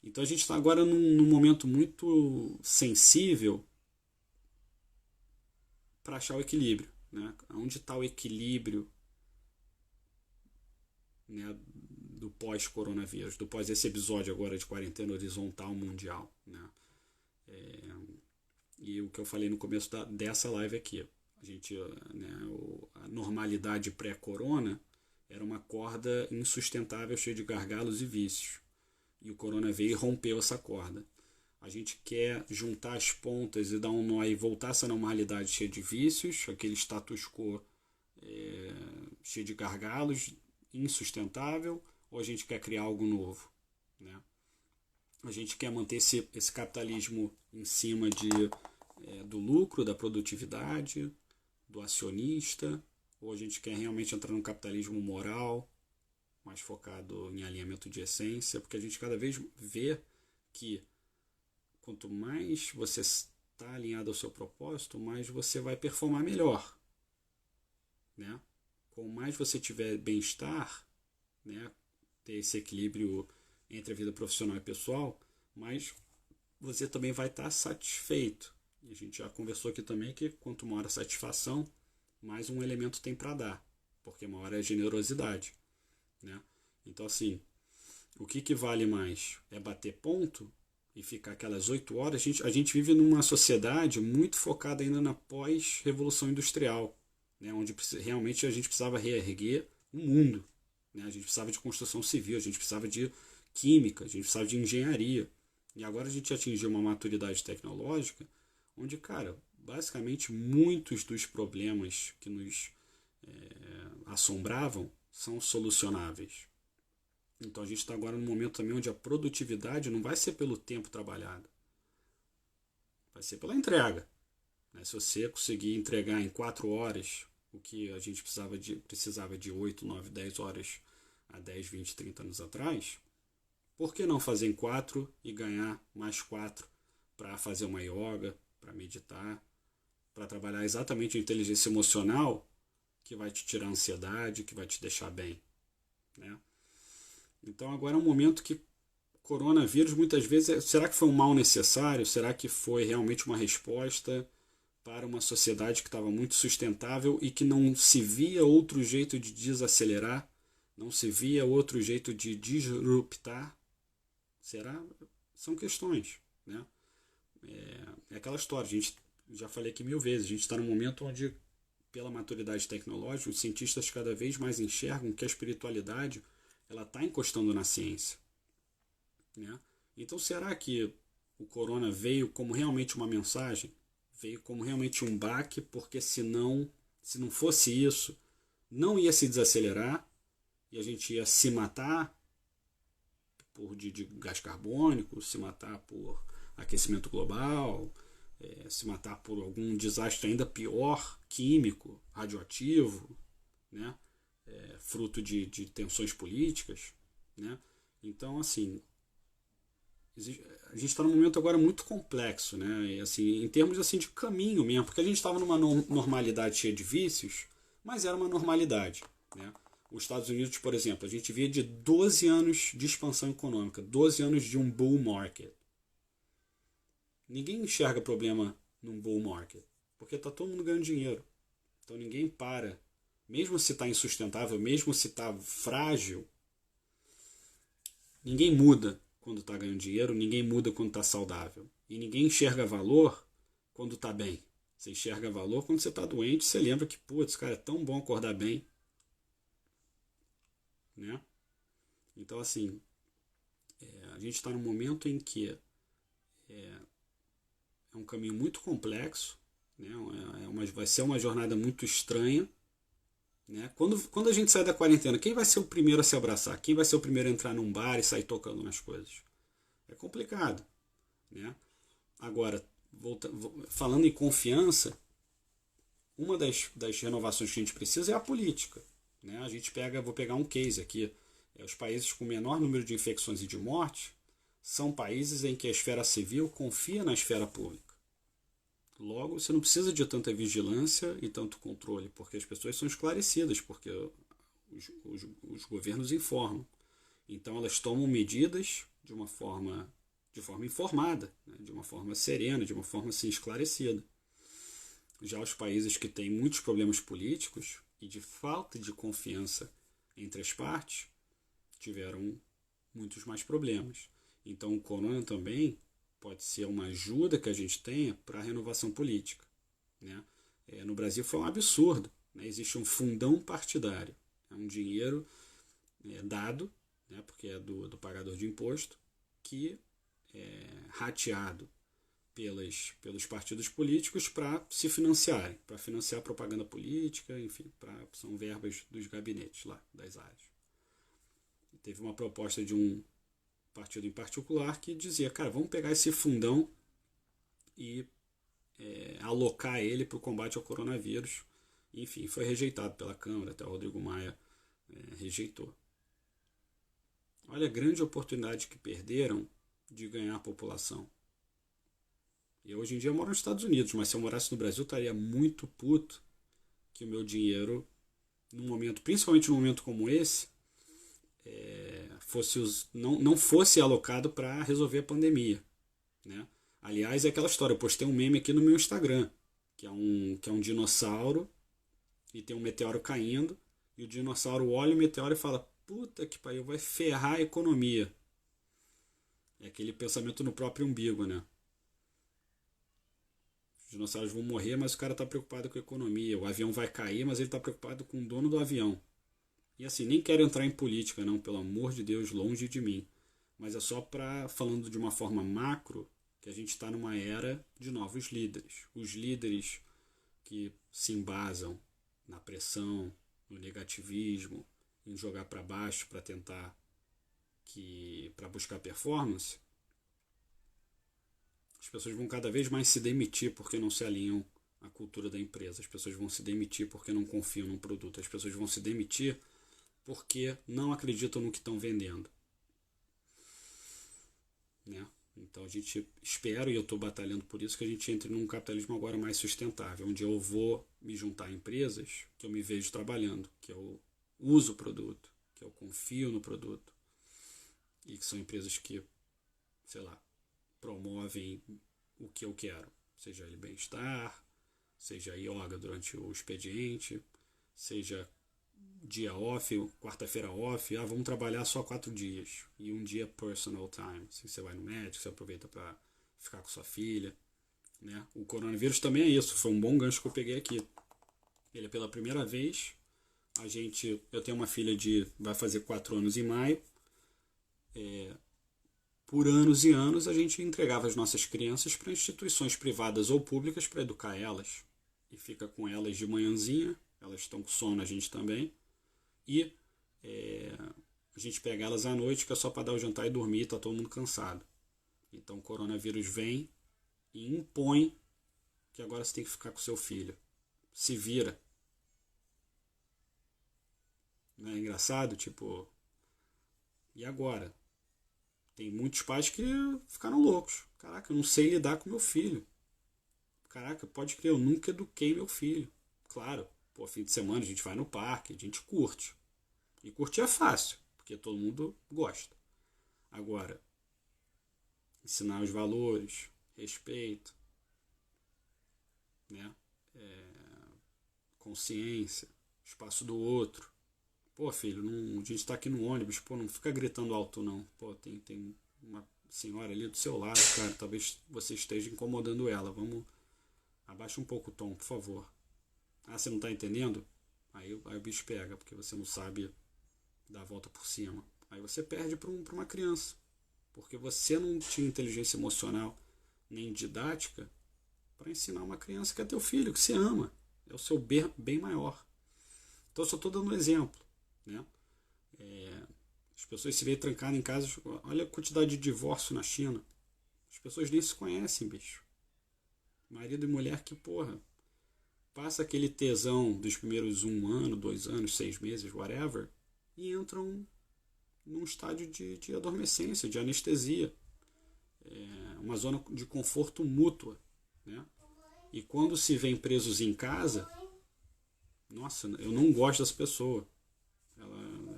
Então a gente está agora num momento muito sensível para achar o equilíbrio. Né? Onde está o equilíbrio, né, do pós-coronavírus, do pós esse episódio agora de quarentena horizontal mundial. Né? E o que eu falei no começo dessa live aqui. A gente, né, a normalidade pré-corona era uma corda insustentável, cheia de gargalos e vícios. E o corona veio e rompeu essa corda. A gente quer juntar as pontas e dar um nó e voltar a essa normalidade cheia de vícios, aquele status quo cheio de gargalos, insustentável, ou a gente quer criar algo novo? Né? A gente quer manter esse capitalismo em cima do lucro, da produtividade, do acionista, ou a gente quer realmente entrar num capitalismo moral, mais focado em alinhamento de essência, porque a gente cada vez vê que quanto mais você está alinhado ao seu propósito, mais você vai performar melhor, né? Quanto mais você tiver bem-estar, né, ter esse equilíbrio entre a vida profissional e pessoal, mais você também vai estar satisfeito. E a gente já conversou aqui também que quanto maior a satisfação, mais um elemento tem para dar, porque maior é a generosidade, né? Então, assim, o que vale mais? É bater ponto e ficar aquelas 8 horas? A gente vive numa sociedade muito focada ainda na pós-revolução industrial, né? Onde realmente a gente precisava reerguer o mundo, né? A gente precisava de construção civil, a gente precisava de química, a gente precisava de engenharia. E agora a gente atingiu uma maturidade tecnológica onde, cara, basicamente muitos dos problemas que nos assombravam são solucionáveis. Então a gente está agora num momento também onde a produtividade não vai ser pelo tempo trabalhado, vai ser pela entrega. Né? Se você conseguir entregar em 4 horas o que a gente precisava de 8, 9, 10 horas há 10, 20, 30 anos atrás, por que não fazer em 4 e ganhar mais 4 para fazer uma yoga, para meditar, para trabalhar exatamente a inteligência emocional que vai te tirar a ansiedade, que vai te deixar bem, né? Então agora é um momento que coronavírus muitas vezes, será que foi um mal necessário? Será que foi realmente uma resposta para uma sociedade que estava muito sustentável e que não se via outro jeito de desacelerar, não se via outro jeito de disruptar? Será? São questões, né? É aquela história, a gente já falei aqui 1000 vezes, a gente está num momento onde, pela maturidade tecnológica, os cientistas cada vez mais enxergam que a espiritualidade ela está encostando na ciência, né? Então será que o corona veio como realmente uma mensagem? Veio como realmente um baque, porque se não fosse isso, não ia se desacelerar e a gente ia se matar de gás carbônico, se matar por aquecimento global, se matar por algum desastre ainda pior, químico, radioativo, né? Fruto de tensões políticas, né? Então, assim, a gente está num momento agora muito complexo, né? E, assim, em termos assim, de caminho mesmo, porque a gente estava numa normalidade cheia de vícios, mas era uma normalidade, né? Os Estados Unidos, por exemplo, a gente via de 12 anos de expansão econômica, 12 anos de um bull market. Ninguém enxerga problema num bull market, porque está todo mundo ganhando dinheiro. Então ninguém para. Mesmo se está insustentável, mesmo se está frágil, ninguém muda quando está ganhando dinheiro, ninguém muda quando está saudável. E ninguém enxerga valor quando está bem. Você enxerga valor quando você está doente, você lembra que, putz, cara, é tão bom acordar bem. Né? Então, assim, a gente está num momento em que é um caminho muito complexo, né? Vai ser uma jornada muito estranha. Né? Quando a gente sai da quarentena, quem vai ser o primeiro a se abraçar? Quem vai ser o primeiro a entrar num bar e sair tocando nas coisas? É complicado. Né? Agora, falando em confiança, uma das renovações que a gente precisa é a política. Né? Vou pegar um case aqui. Os países com menor número de infecções e de mortes são países em que a esfera civil confia na esfera pública. Logo, você não precisa de tanta vigilância e tanto controle, porque as pessoas são esclarecidas, porque os governos informam. Então, elas tomam medidas de forma informada, né? De uma forma serena, de uma forma assim, esclarecida. Já os países que têm muitos problemas políticos e de falta de confiança entre as partes tiveram muitos mais problemas. Então, o corona também pode ser uma ajuda que a gente tenha para a renovação política. Né? No Brasil foi um absurdo. Né? Existe um fundão partidário. É um dinheiro dado, né? Porque é do pagador de imposto, que é rateado pelos partidos políticos para se financiarem, para financiar propaganda política, enfim, são verbas dos gabinetes lá, das áreas. Teve uma proposta de um partido em particular que dizia, cara, vamos pegar esse fundão e alocar ele para o combate ao coronavírus. Enfim, foi rejeitado pela Câmara, até o Rodrigo Maia rejeitou. Olha a grande oportunidade que perderam de ganhar a população. Eu hoje em dia moro nos Estados Unidos, mas se eu morasse no Brasil, eu estaria muito puto que o meu dinheiro, principalmente num momento como esse, não fosse alocado para resolver a pandemia, né? Aliás, é aquela história, eu postei um meme aqui no meu Instagram, que é um dinossauro e tem um meteoro caindo, e o dinossauro olha o meteoro e fala: puta que pariu, vai ferrar a economia. É aquele pensamento no próprio umbigo, né? Os dinossauros vão morrer, mas o cara tá preocupado com a economia. O avião vai cair, mas ele tá preocupado com o dono do avião. E assim, nem quero entrar em política, não, pelo amor de Deus, longe de mim. Mas é só falando de uma forma macro, que a gente está numa era de novos líderes. Os líderes que se embasam na pressão, no negativismo, em jogar para baixo para tentar para buscar performance, as pessoas vão cada vez mais se demitir porque não se alinham à cultura da empresa. As pessoas vão se demitir porque não confiam no produto. As pessoas vão se demitir porque não acreditam no que estão vendendo, né? Então a gente espera, e eu estou batalhando por isso, que a gente entre num capitalismo agora mais sustentável, onde eu vou me juntar a empresas que eu me vejo trabalhando, que eu uso o produto, que eu confio no produto, e que são empresas que, sei lá, promovem o que eu quero, seja ele bem-estar, seja yoga durante o expediente, seja dia off, quarta-feira off, vamos trabalhar só 4 dias, e um dia personal time, assim, você vai no médico, você aproveita para ficar com sua filha, né? O coronavírus também é isso, foi um bom gancho que eu peguei aqui. Ele é pela primeira vez, eu tenho uma filha vai fazer 4 anos em maio, por anos e anos a gente entregava as nossas crianças para instituições privadas ou públicas para educar elas, e fica com elas de manhãzinha, elas estão com sono, a gente também, e a gente pega elas à noite, que é só para dar o jantar e dormir, tá todo mundo cansado. Então o coronavírus vem e impõe que agora você tem que ficar com seu filho. Se vira. Não é engraçado? Tipo, e agora? Tem muitos pais que ficaram loucos. Caraca, eu não sei lidar com meu filho. Caraca, pode crer, eu nunca eduquei meu filho. Claro, fim de semana a gente vai no parque, a gente curte. E curtir é fácil, porque todo mundo gosta. Agora, ensinar os valores, respeito, né? Consciência, espaço do outro. Filho, a gente tá aqui no ônibus, não fica gritando alto não. Tem uma senhora ali do seu lado, cara, talvez você esteja incomodando ela. Vamos, abaixa um pouco o tom, por favor. Você não tá entendendo? Aí o bicho pega, porque você não sabe dar a volta por cima. Aí você perde para uma criança, porque você não tinha inteligência emocional nem didática para ensinar uma criança que é teu filho, que você ama. É o seu bem maior. Então eu só estou dando um exemplo, né? As pessoas se veem trancadas em casa. Olha a quantidade de divórcio na China. As pessoas nem se conhecem, bicho. Marido e mulher que, passa aquele tesão dos primeiros 1 ano, 2 anos, 6 meses, whatever, e entram num estádio de adormecência, de anestesia. Uma zona de conforto mútua, né? E quando se vêem presos em casa, nossa, eu não gosto dessa pessoa.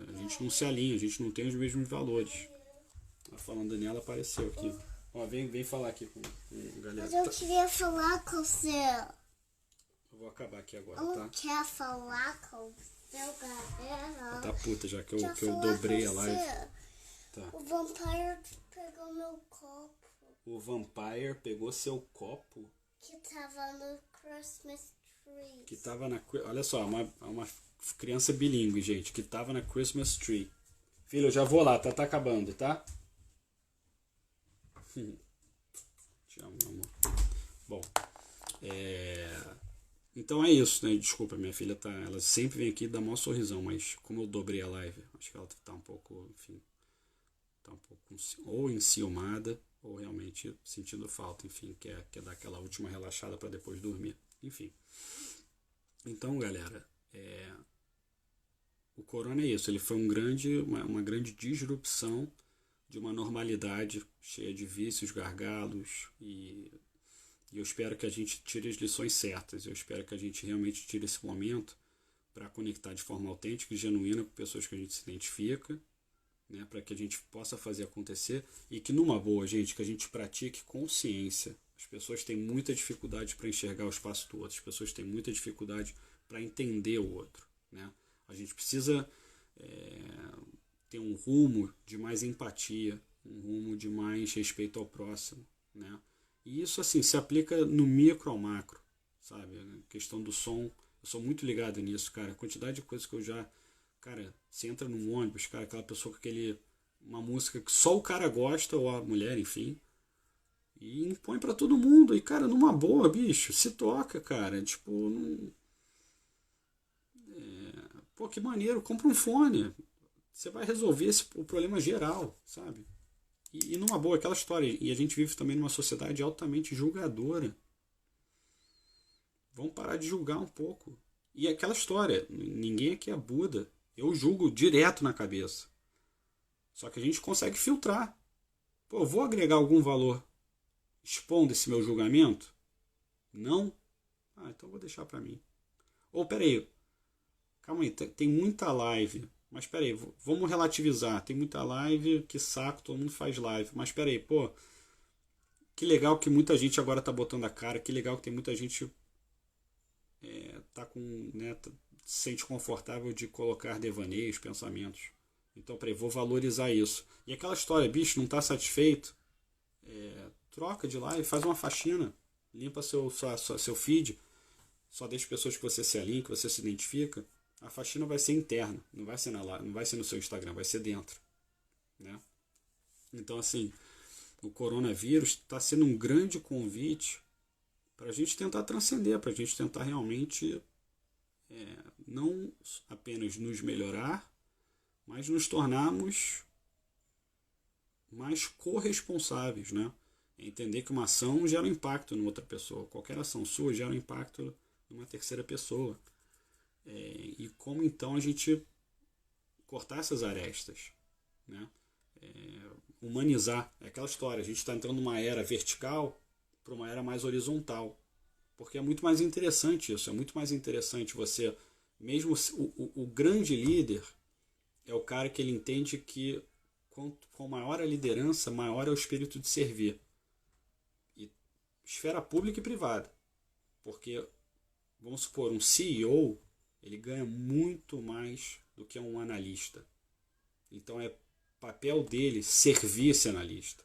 A gente não se alinha, a gente não tem os mesmos valores. Falando Daniela, apareceu aqui. Vem falar aqui com a galera. Mas eu queria falar com você. Eu vou acabar aqui agora, Eu tá? quero falar com seu galera. Tá puta, já que eu dobrei a live. Tá. O Vampire pegou meu copo. O Vampire pegou seu copo? Que tava no Christmas tree. Que tava olha só, uma criança bilíngue, gente, que tava na Christmas tree. Filho, eu já vou lá, tá acabando, tá? Te amo, meu amor. Bom, então é isso, né? Desculpa, minha filha ela sempre vem aqui e dá maior sorrisão, mas como eu dobrei a live, acho que ela tá um pouco, enfim, tá um pouco ou enciumada, ou realmente sentindo falta, enfim, quer dar aquela última relaxada para depois dormir, enfim. Então, galera, o corona é isso, ele foi uma grande disrupção de uma normalidade cheia de vícios, gargalos e E eu espero que a gente tire as lições certas. Eu espero que a gente realmente tire esse momento para conectar de forma autêntica e genuína com pessoas que a gente se identifica, né, para que a gente possa fazer acontecer e que, numa boa, gente, que a gente pratique consciência. As pessoas têm muita dificuldade para enxergar o espaço do outro, as pessoas têm muita dificuldade para entender o outro, né? A gente precisa ter um rumo de mais empatia, um rumo de mais respeito ao próximo, né? E isso, assim, se aplica no micro ao macro, sabe? A questão do som, eu sou muito ligado nisso, cara. A quantidade de coisas que eu já... Cara, você entra num ônibus, cara, aquela pessoa com uma música que só o cara gosta, ou a mulher, enfim, e impõe pra todo mundo. E, cara, numa boa, bicho, se toca, cara. Tipo, não... Pô, que maneiro, compra um fone. Você vai resolver o problema geral, sabe? E numa boa, aquela história. E a gente vive também numa sociedade altamente julgadora. Vamos parar de julgar um pouco. E aquela história, ninguém aqui é Buda. Eu julgo direto na cabeça. Só que a gente consegue filtrar. Pô, eu vou agregar algum valor expondo esse meu julgamento? Não? Ah, então eu vou deixar pra mim. Ou, peraí. Calma aí, tem muita live. Mas peraí, vamos relativizar. Tem muita live, que saco, todo mundo faz live. Mas peraí, pô, que legal que muita gente agora tá botando a cara. Que legal que tem muita gente tá com, né, se sente confortável de colocar devaneios, pensamentos. Então, peraí, vou valorizar isso. E aquela história, bicho, não tá satisfeito? Troca de live, faz uma faxina. Limpa seu feed. Só deixa pessoas que você se alinha, que você se identifica. A faxina vai ser interna, não vai ser não vai ser no seu Instagram, vai ser dentro, né? Então, assim, o coronavírus está sendo um grande convite para a gente tentar transcender, para a gente tentar realmente não apenas nos melhorar, mas nos tornarmos mais corresponsáveis, né? Entender que uma ação gera um impacto em outra pessoa, qualquer ação sua gera um impacto numa terceira pessoa. E como então a gente cortar essas arestas, né? Humanizar, é aquela história, a gente está entrando numa era vertical para uma era mais horizontal, porque é muito mais interessante isso, é muito mais interessante você, mesmo o grande líder é o cara que ele entende que com maior a liderança, maior é o espírito de servir, e esfera pública e privada, porque vamos supor, um CEO ele ganha muito mais do que um analista. Então é papel dele servir esse analista,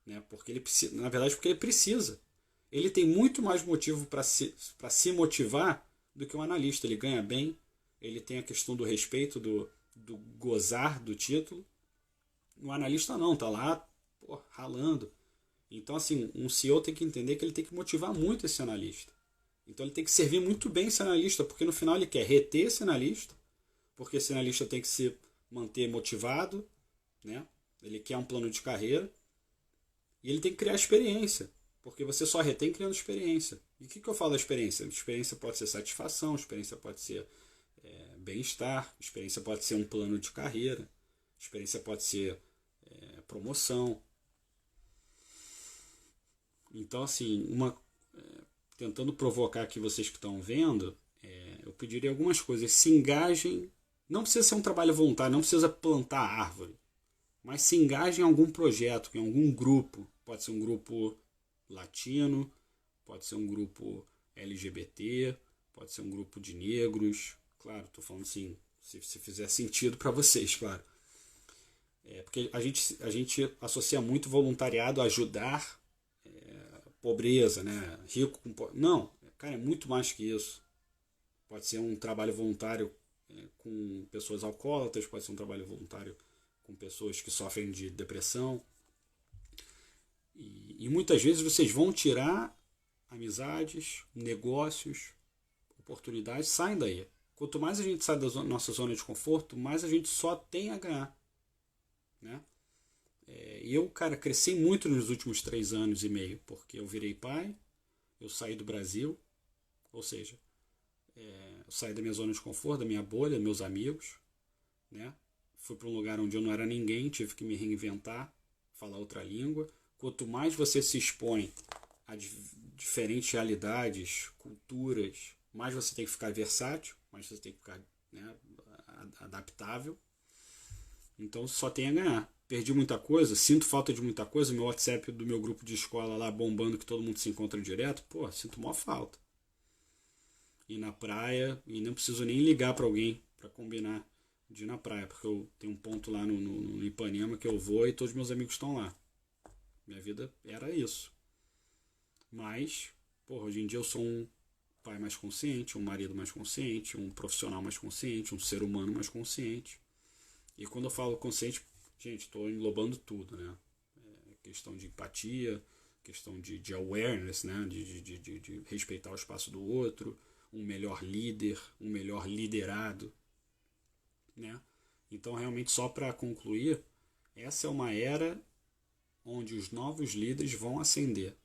né? Porque ele precisa, na verdade, porque ele precisa. Ele tem muito mais motivo para se motivar do que um analista. Ele ganha bem, ele tem a questão do respeito, do gozar do título. O analista não, tá lá ralando. Então, assim, um CEO tem que entender que ele tem que motivar muito esse analista. Então ele tem que servir muito bem esse analista, porque no final ele quer reter esse analista, porque esse analista tem que se manter motivado, né? Ele quer um plano de carreira, e ele tem que criar experiência, porque você só retém criando experiência. E o que eu falo da experiência? Experiência pode ser satisfação, experiência pode ser bem-estar, experiência pode ser um plano de carreira, experiência pode ser promoção. Então, assim, tentando provocar aqui vocês que estão vendo, eu pediria algumas coisas. Se engajem, não precisa ser um trabalho voluntário, não precisa plantar árvore, mas se engajem em algum projeto, em algum grupo. Pode ser um grupo latino, pode ser um grupo LGBT, pode ser um grupo de negros. Claro, estou falando assim, se fizer sentido para vocês, claro. Porque a gente associa muito voluntariado a ajudar pobreza, né? Rico com pobre. Não, cara, é muito mais que isso. Pode ser um trabalho voluntário com pessoas alcoólatras, pode ser um trabalho voluntário com pessoas que sofrem de depressão. E muitas vezes vocês vão tirar amizades, negócios, oportunidades, saem daí. Quanto mais a gente sai da nossa zona de conforto, mais a gente só tem a ganhar, né? Eu, cara, cresci muito nos últimos 3 anos e meio, porque eu virei pai, eu saí do Brasil, ou seja, eu saí da minha zona de conforto, da minha bolha, meus amigos, né? Fui para um lugar onde eu não era ninguém, tive que me reinventar, falar outra língua. Quanto mais você se expõe a diferentes realidades, culturas, mais você tem que ficar versátil, mais você tem que ficar, né, adaptável. Então só tem a ganhar. Perdi muita coisa, sinto falta de muita coisa. Meu WhatsApp do meu grupo de escola lá bombando, que todo mundo se encontra direto, pô, sinto maior falta. Ir na praia, e não preciso nem ligar para alguém para combinar de ir na praia, porque eu tenho um ponto lá no Ipanema que eu vou e todos meus amigos estão lá. Minha vida era isso. Mas, porra, hoje em dia eu sou um pai mais consciente, um marido mais consciente, um profissional mais consciente, um ser humano mais consciente. E quando eu falo consciente, gente, estou englobando tudo, né? Questão de empatia, questão de awareness, né? De respeitar o espaço do outro, um melhor líder, um melhor liderado, né? Então, realmente, só para concluir, essa é uma era onde os novos líderes vão ascender,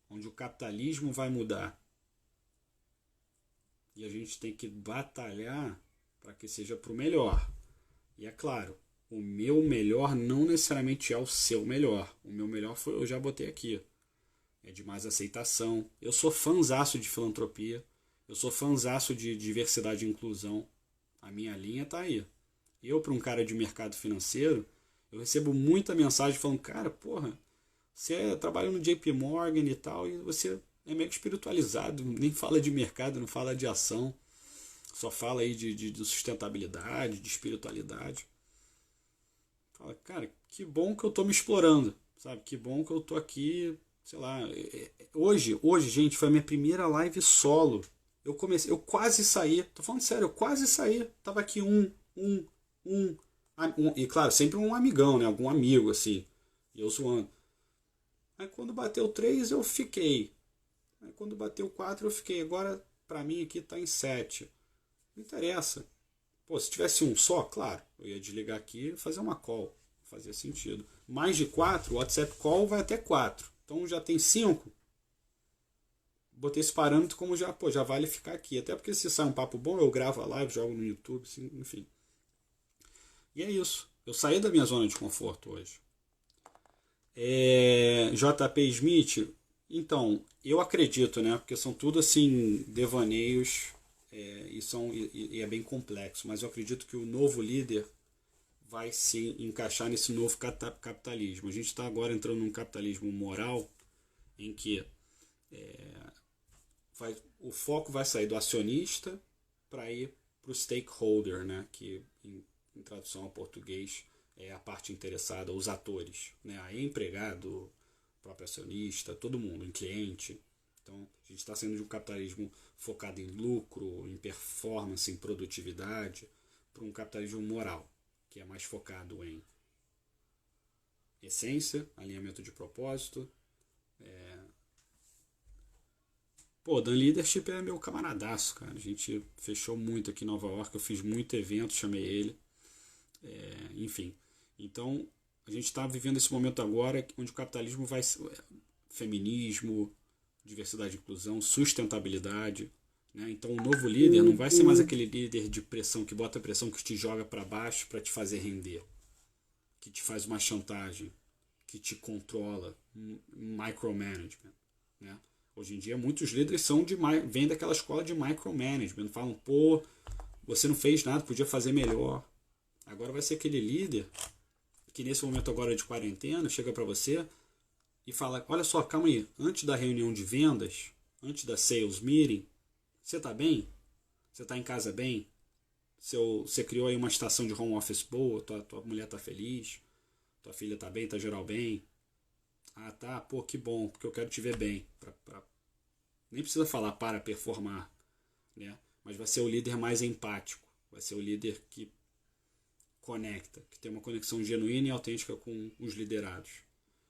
onde o capitalismo vai mudar. E a gente tem que batalhar para que seja para o melhor. E é claro, o meu melhor não necessariamente é o seu melhor. O meu melhor foi, eu já botei aqui. É de mais aceitação. Eu sou fãzaço de filantropia. Eu sou fãzaço de diversidade e inclusão. A minha linha está aí. Eu, para um cara de mercado financeiro, eu recebo muita mensagem falando, cara, porra, você trabalha no JP Morgan e tal, e você é mega espiritualizado, nem fala de mercado, não fala de ação, só fala aí de sustentabilidade, de espiritualidade. Fala, cara, que bom que eu tô me explorando, sabe? Que bom que eu tô aqui, sei lá. Hoje, gente, foi a minha primeira live solo. Eu quase saí, tô falando sério, eu quase saí. Tava aqui e claro, sempre um amigão, né? Algum amigo, assim. E eu zoando. Aí quando bateu 3 eu fiquei. Aí quando bateu 4 eu fiquei. Agora pra mim aqui tá em 7. Não interessa. Pô, se tivesse um só, claro, eu ia desligar aqui e fazer uma call. Fazia sentido. Mais de 4, o WhatsApp call vai até 4. Então já tem 5. Botei esse parâmetro como já vale ficar aqui. Até porque se sai um papo bom, eu gravo a live, jogo no YouTube, assim, enfim. E é isso. Eu saí da minha zona de conforto hoje. JP Smith, então, eu acredito, né? Porque são tudo assim, devaneios e é bem complexo. Mas eu acredito que o novo líder vai se encaixar nesse novo capitalismo. A gente está agora entrando num capitalismo moral em que o foco vai sair do acionista para ir para o stakeholder, né? Que em tradução ao português é a parte interessada, os atores, né? Aí empregado, o próprio acionista, todo mundo, em cliente. Então a gente está saindo de um capitalismo focado em lucro, em performance, em produtividade, para um capitalismo moral, que é mais focado em essência, alinhamento de propósito. Dan Leadership é meu camaradaço, cara. A gente fechou muito aqui em Nova York, eu fiz muito evento, chamei ele. Enfim. Então, a gente está vivendo esse momento agora onde o capitalismo vai... Feminismo, diversidade e inclusão, sustentabilidade. Né? Então, o novo líder não vai ser mais aquele líder de pressão que bota pressão, que te joga para baixo para te fazer render. Que te faz uma chantagem. Que te controla. Micromanagement. Né? Hoje em dia, muitos líderes vêm daquela escola de micromanagement. Falam, pô, você não fez nada, podia fazer melhor. Agora vai ser aquele líder que nesse momento agora de quarentena chega para você e fala, olha só, calma aí, antes da reunião de vendas, antes da sales meeting, você está bem? Você está em casa bem? Você criou aí uma estação de home office boa, tua mulher está feliz, tua filha está bem, está geral bem? Ah, tá, pô, que bom, porque eu quero te ver bem. Nem precisa falar para performar, né? Mas vai ser o líder mais empático, vai ser o líder que conecta, que tem uma conexão genuína e autêntica com os liderados.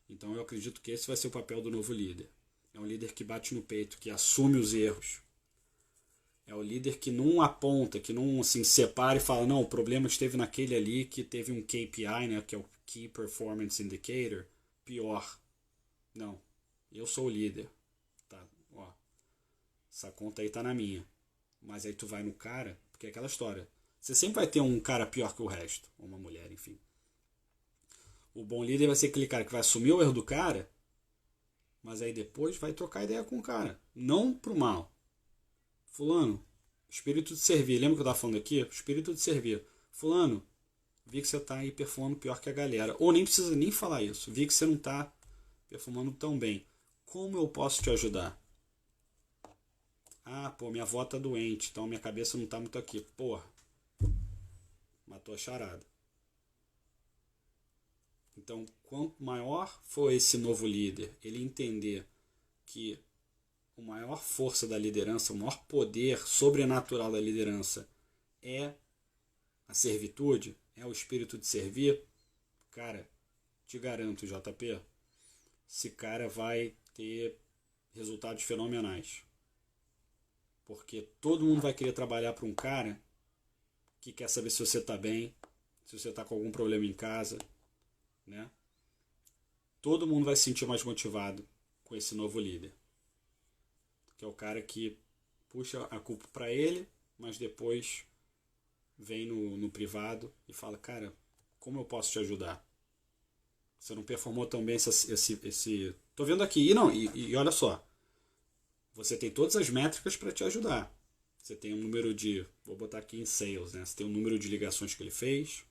Então eu acredito que esse vai ser o papel do novo líder. É um líder que bate no peito, que assume os erros. É o líder que não aponta, que não assim, separa e fala, não, o problema esteve naquele ali que teve um KPI, né, que é o Key Performance Indicator, pior. Não, eu sou o líder. Tá, ó, essa conta aí tá na minha. Mas aí tu vai no cara, porque é aquela história. Você sempre vai ter um cara pior que o resto. Ou uma mulher, enfim. O bom líder vai ser aquele cara que vai assumir o erro do cara, Mas aí depois vai trocar ideia com o cara. Não pro mal. Fulano, espírito de servir. Lembra que eu estava falando aqui? Espírito de servir. Fulano, vi que você está aí perfumando pior que a galera. Ou nem precisa nem falar isso. Vi que você não está perfumando tão bem. Como eu posso te ajudar? Ah, pô, minha avó está doente, então minha cabeça não está muito aqui. Porra, matou a charada. Então, quanto maior for esse novo líder, ele entender que a maior força da liderança, o maior poder sobrenatural da liderança é a servitude, é o espírito de servir, cara, te garanto, JP, esse cara vai ter resultados fenomenais. Porque todo mundo vai querer trabalhar para um cara que quer saber se você está bem, se você está com algum problema em casa, né? Todo mundo vai se sentir mais motivado com esse novo líder. Que é o cara que puxa a culpa para ele, mas depois vem no privado e fala, cara, como eu posso te ajudar? Você não performou tão bem esse... Tô vendo aqui. E olha só. Você tem todas as métricas para te ajudar. Você tem um número de... Vou botar aqui em sales, né? Você tem um número de ligações que ele fez,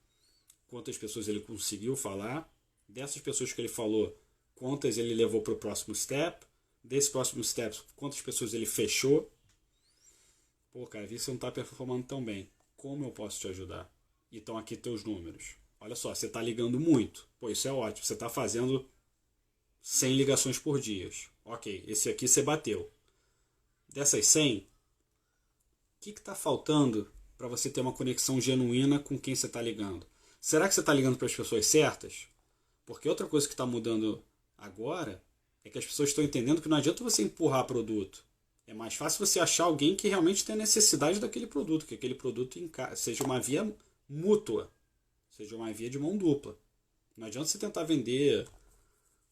quantas pessoas ele conseguiu falar, dessas pessoas que ele falou, quantas ele levou para o próximo step, desse próximo step, quantas pessoas ele fechou. Pô, cara, vi que você não está performando tão bem. Como eu posso te ajudar? Então aqui teus números. Olha só, você está ligando muito. Pô, isso é ótimo. Você está fazendo 100 ligações por dia. Ok, esse aqui você bateu. Dessas 100, o que está faltando para você ter uma conexão genuína com quem você está ligando? Será que você está ligando para as pessoas certas? Porque outra coisa que está mudando agora é que as pessoas estão entendendo que não adianta você empurrar produto. É mais fácil você achar alguém que realmente tem necessidade daquele produto, que aquele produto seja uma via mútua, seja uma via de mão dupla. Não adianta você tentar vender,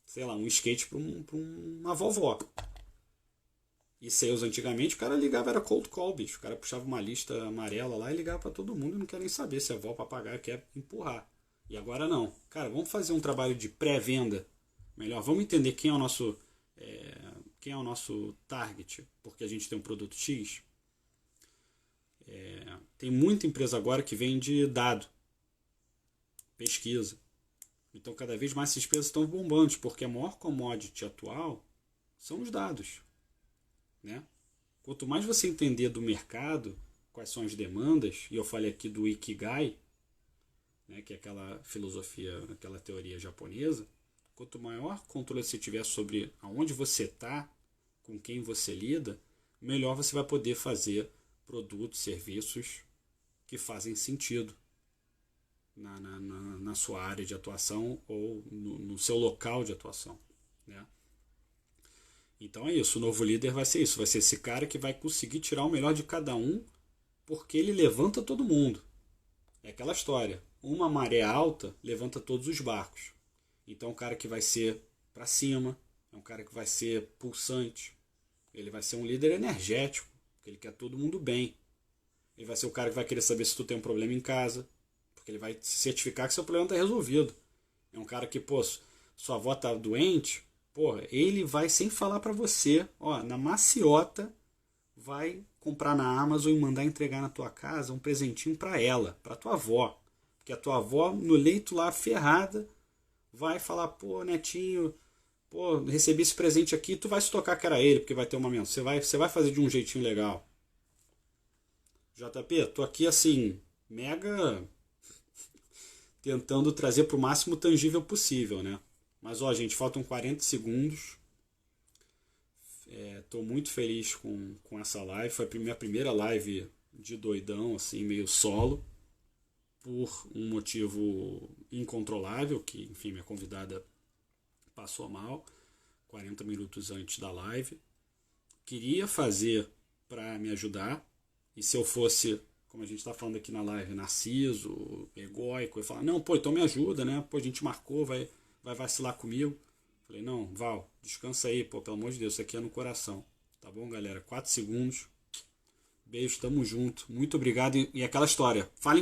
sei lá, um skate para uma vovó. E sales antigamente, o cara ligava, era cold call, bicho. O cara puxava uma lista amarela lá e ligava para todo mundo e não quer nem saber se a avó papagaio quer empurrar. E agora não. Cara, vamos fazer um trabalho de pré-venda. Melhor, vamos entender quem é o nosso target, porque a gente tem um produto X. Tem muita empresa agora que vende dado, pesquisa. Então, cada vez mais essas empresas estão bombando, porque a maior commodity atual são os dados. Né? Quanto mais você entender do mercado, quais são as demandas, e eu falei aqui do Ikigai, né, que é aquela filosofia, aquela teoria japonesa, quanto maior controle você tiver sobre aonde você está, com quem você lida, melhor você vai poder fazer produtos, serviços que fazem sentido na sua área de atuação ou no seu local de atuação. Né? Então é isso, o novo líder vai ser isso, vai ser esse cara que vai conseguir tirar o melhor de cada um, porque ele levanta todo mundo. É aquela história, uma maré alta levanta todos os barcos. Então é um cara que vai ser para cima, é um cara que vai ser pulsante, ele vai ser um líder energético, porque ele quer todo mundo bem. Ele vai ser o cara que vai querer saber se tu tem um problema em casa, porque ele vai se certificar que seu problema está resolvido. É um cara que, pô, sua avó está doente... Porra, ele vai sem falar para você, ó, na maciota, vai comprar na Amazon e mandar entregar na tua casa um presentinho para ela, para tua avó. Porque a tua avó, no leito lá, ferrada, vai falar, pô, netinho, pô, recebi esse presente aqui, tu vai se tocar que era ele, porque vai ter uma mensagem. Você vai fazer de um jeitinho legal. JP, tô aqui assim, mega tentando trazer pro máximo tangível possível, né? Mas, ó, gente, faltam 40 segundos. Estou muito feliz com essa live. Foi a minha primeira live de doidão, assim, meio solo. Por um motivo incontrolável, que, enfim, minha convidada passou mal 40 minutos antes da live. Queria fazer para me ajudar. E se eu fosse, como a gente está falando aqui na live, narciso, egóico, eu ia falar, não, pô, então me ajuda, né? Pô, a gente marcou, vai vacilar comigo. Falei, não, Val, descansa aí, pô, pelo amor de Deus, isso aqui é no coração. Tá bom, galera? 4 segundos. Beijo, tamo junto. Muito obrigado. E aquela história, falem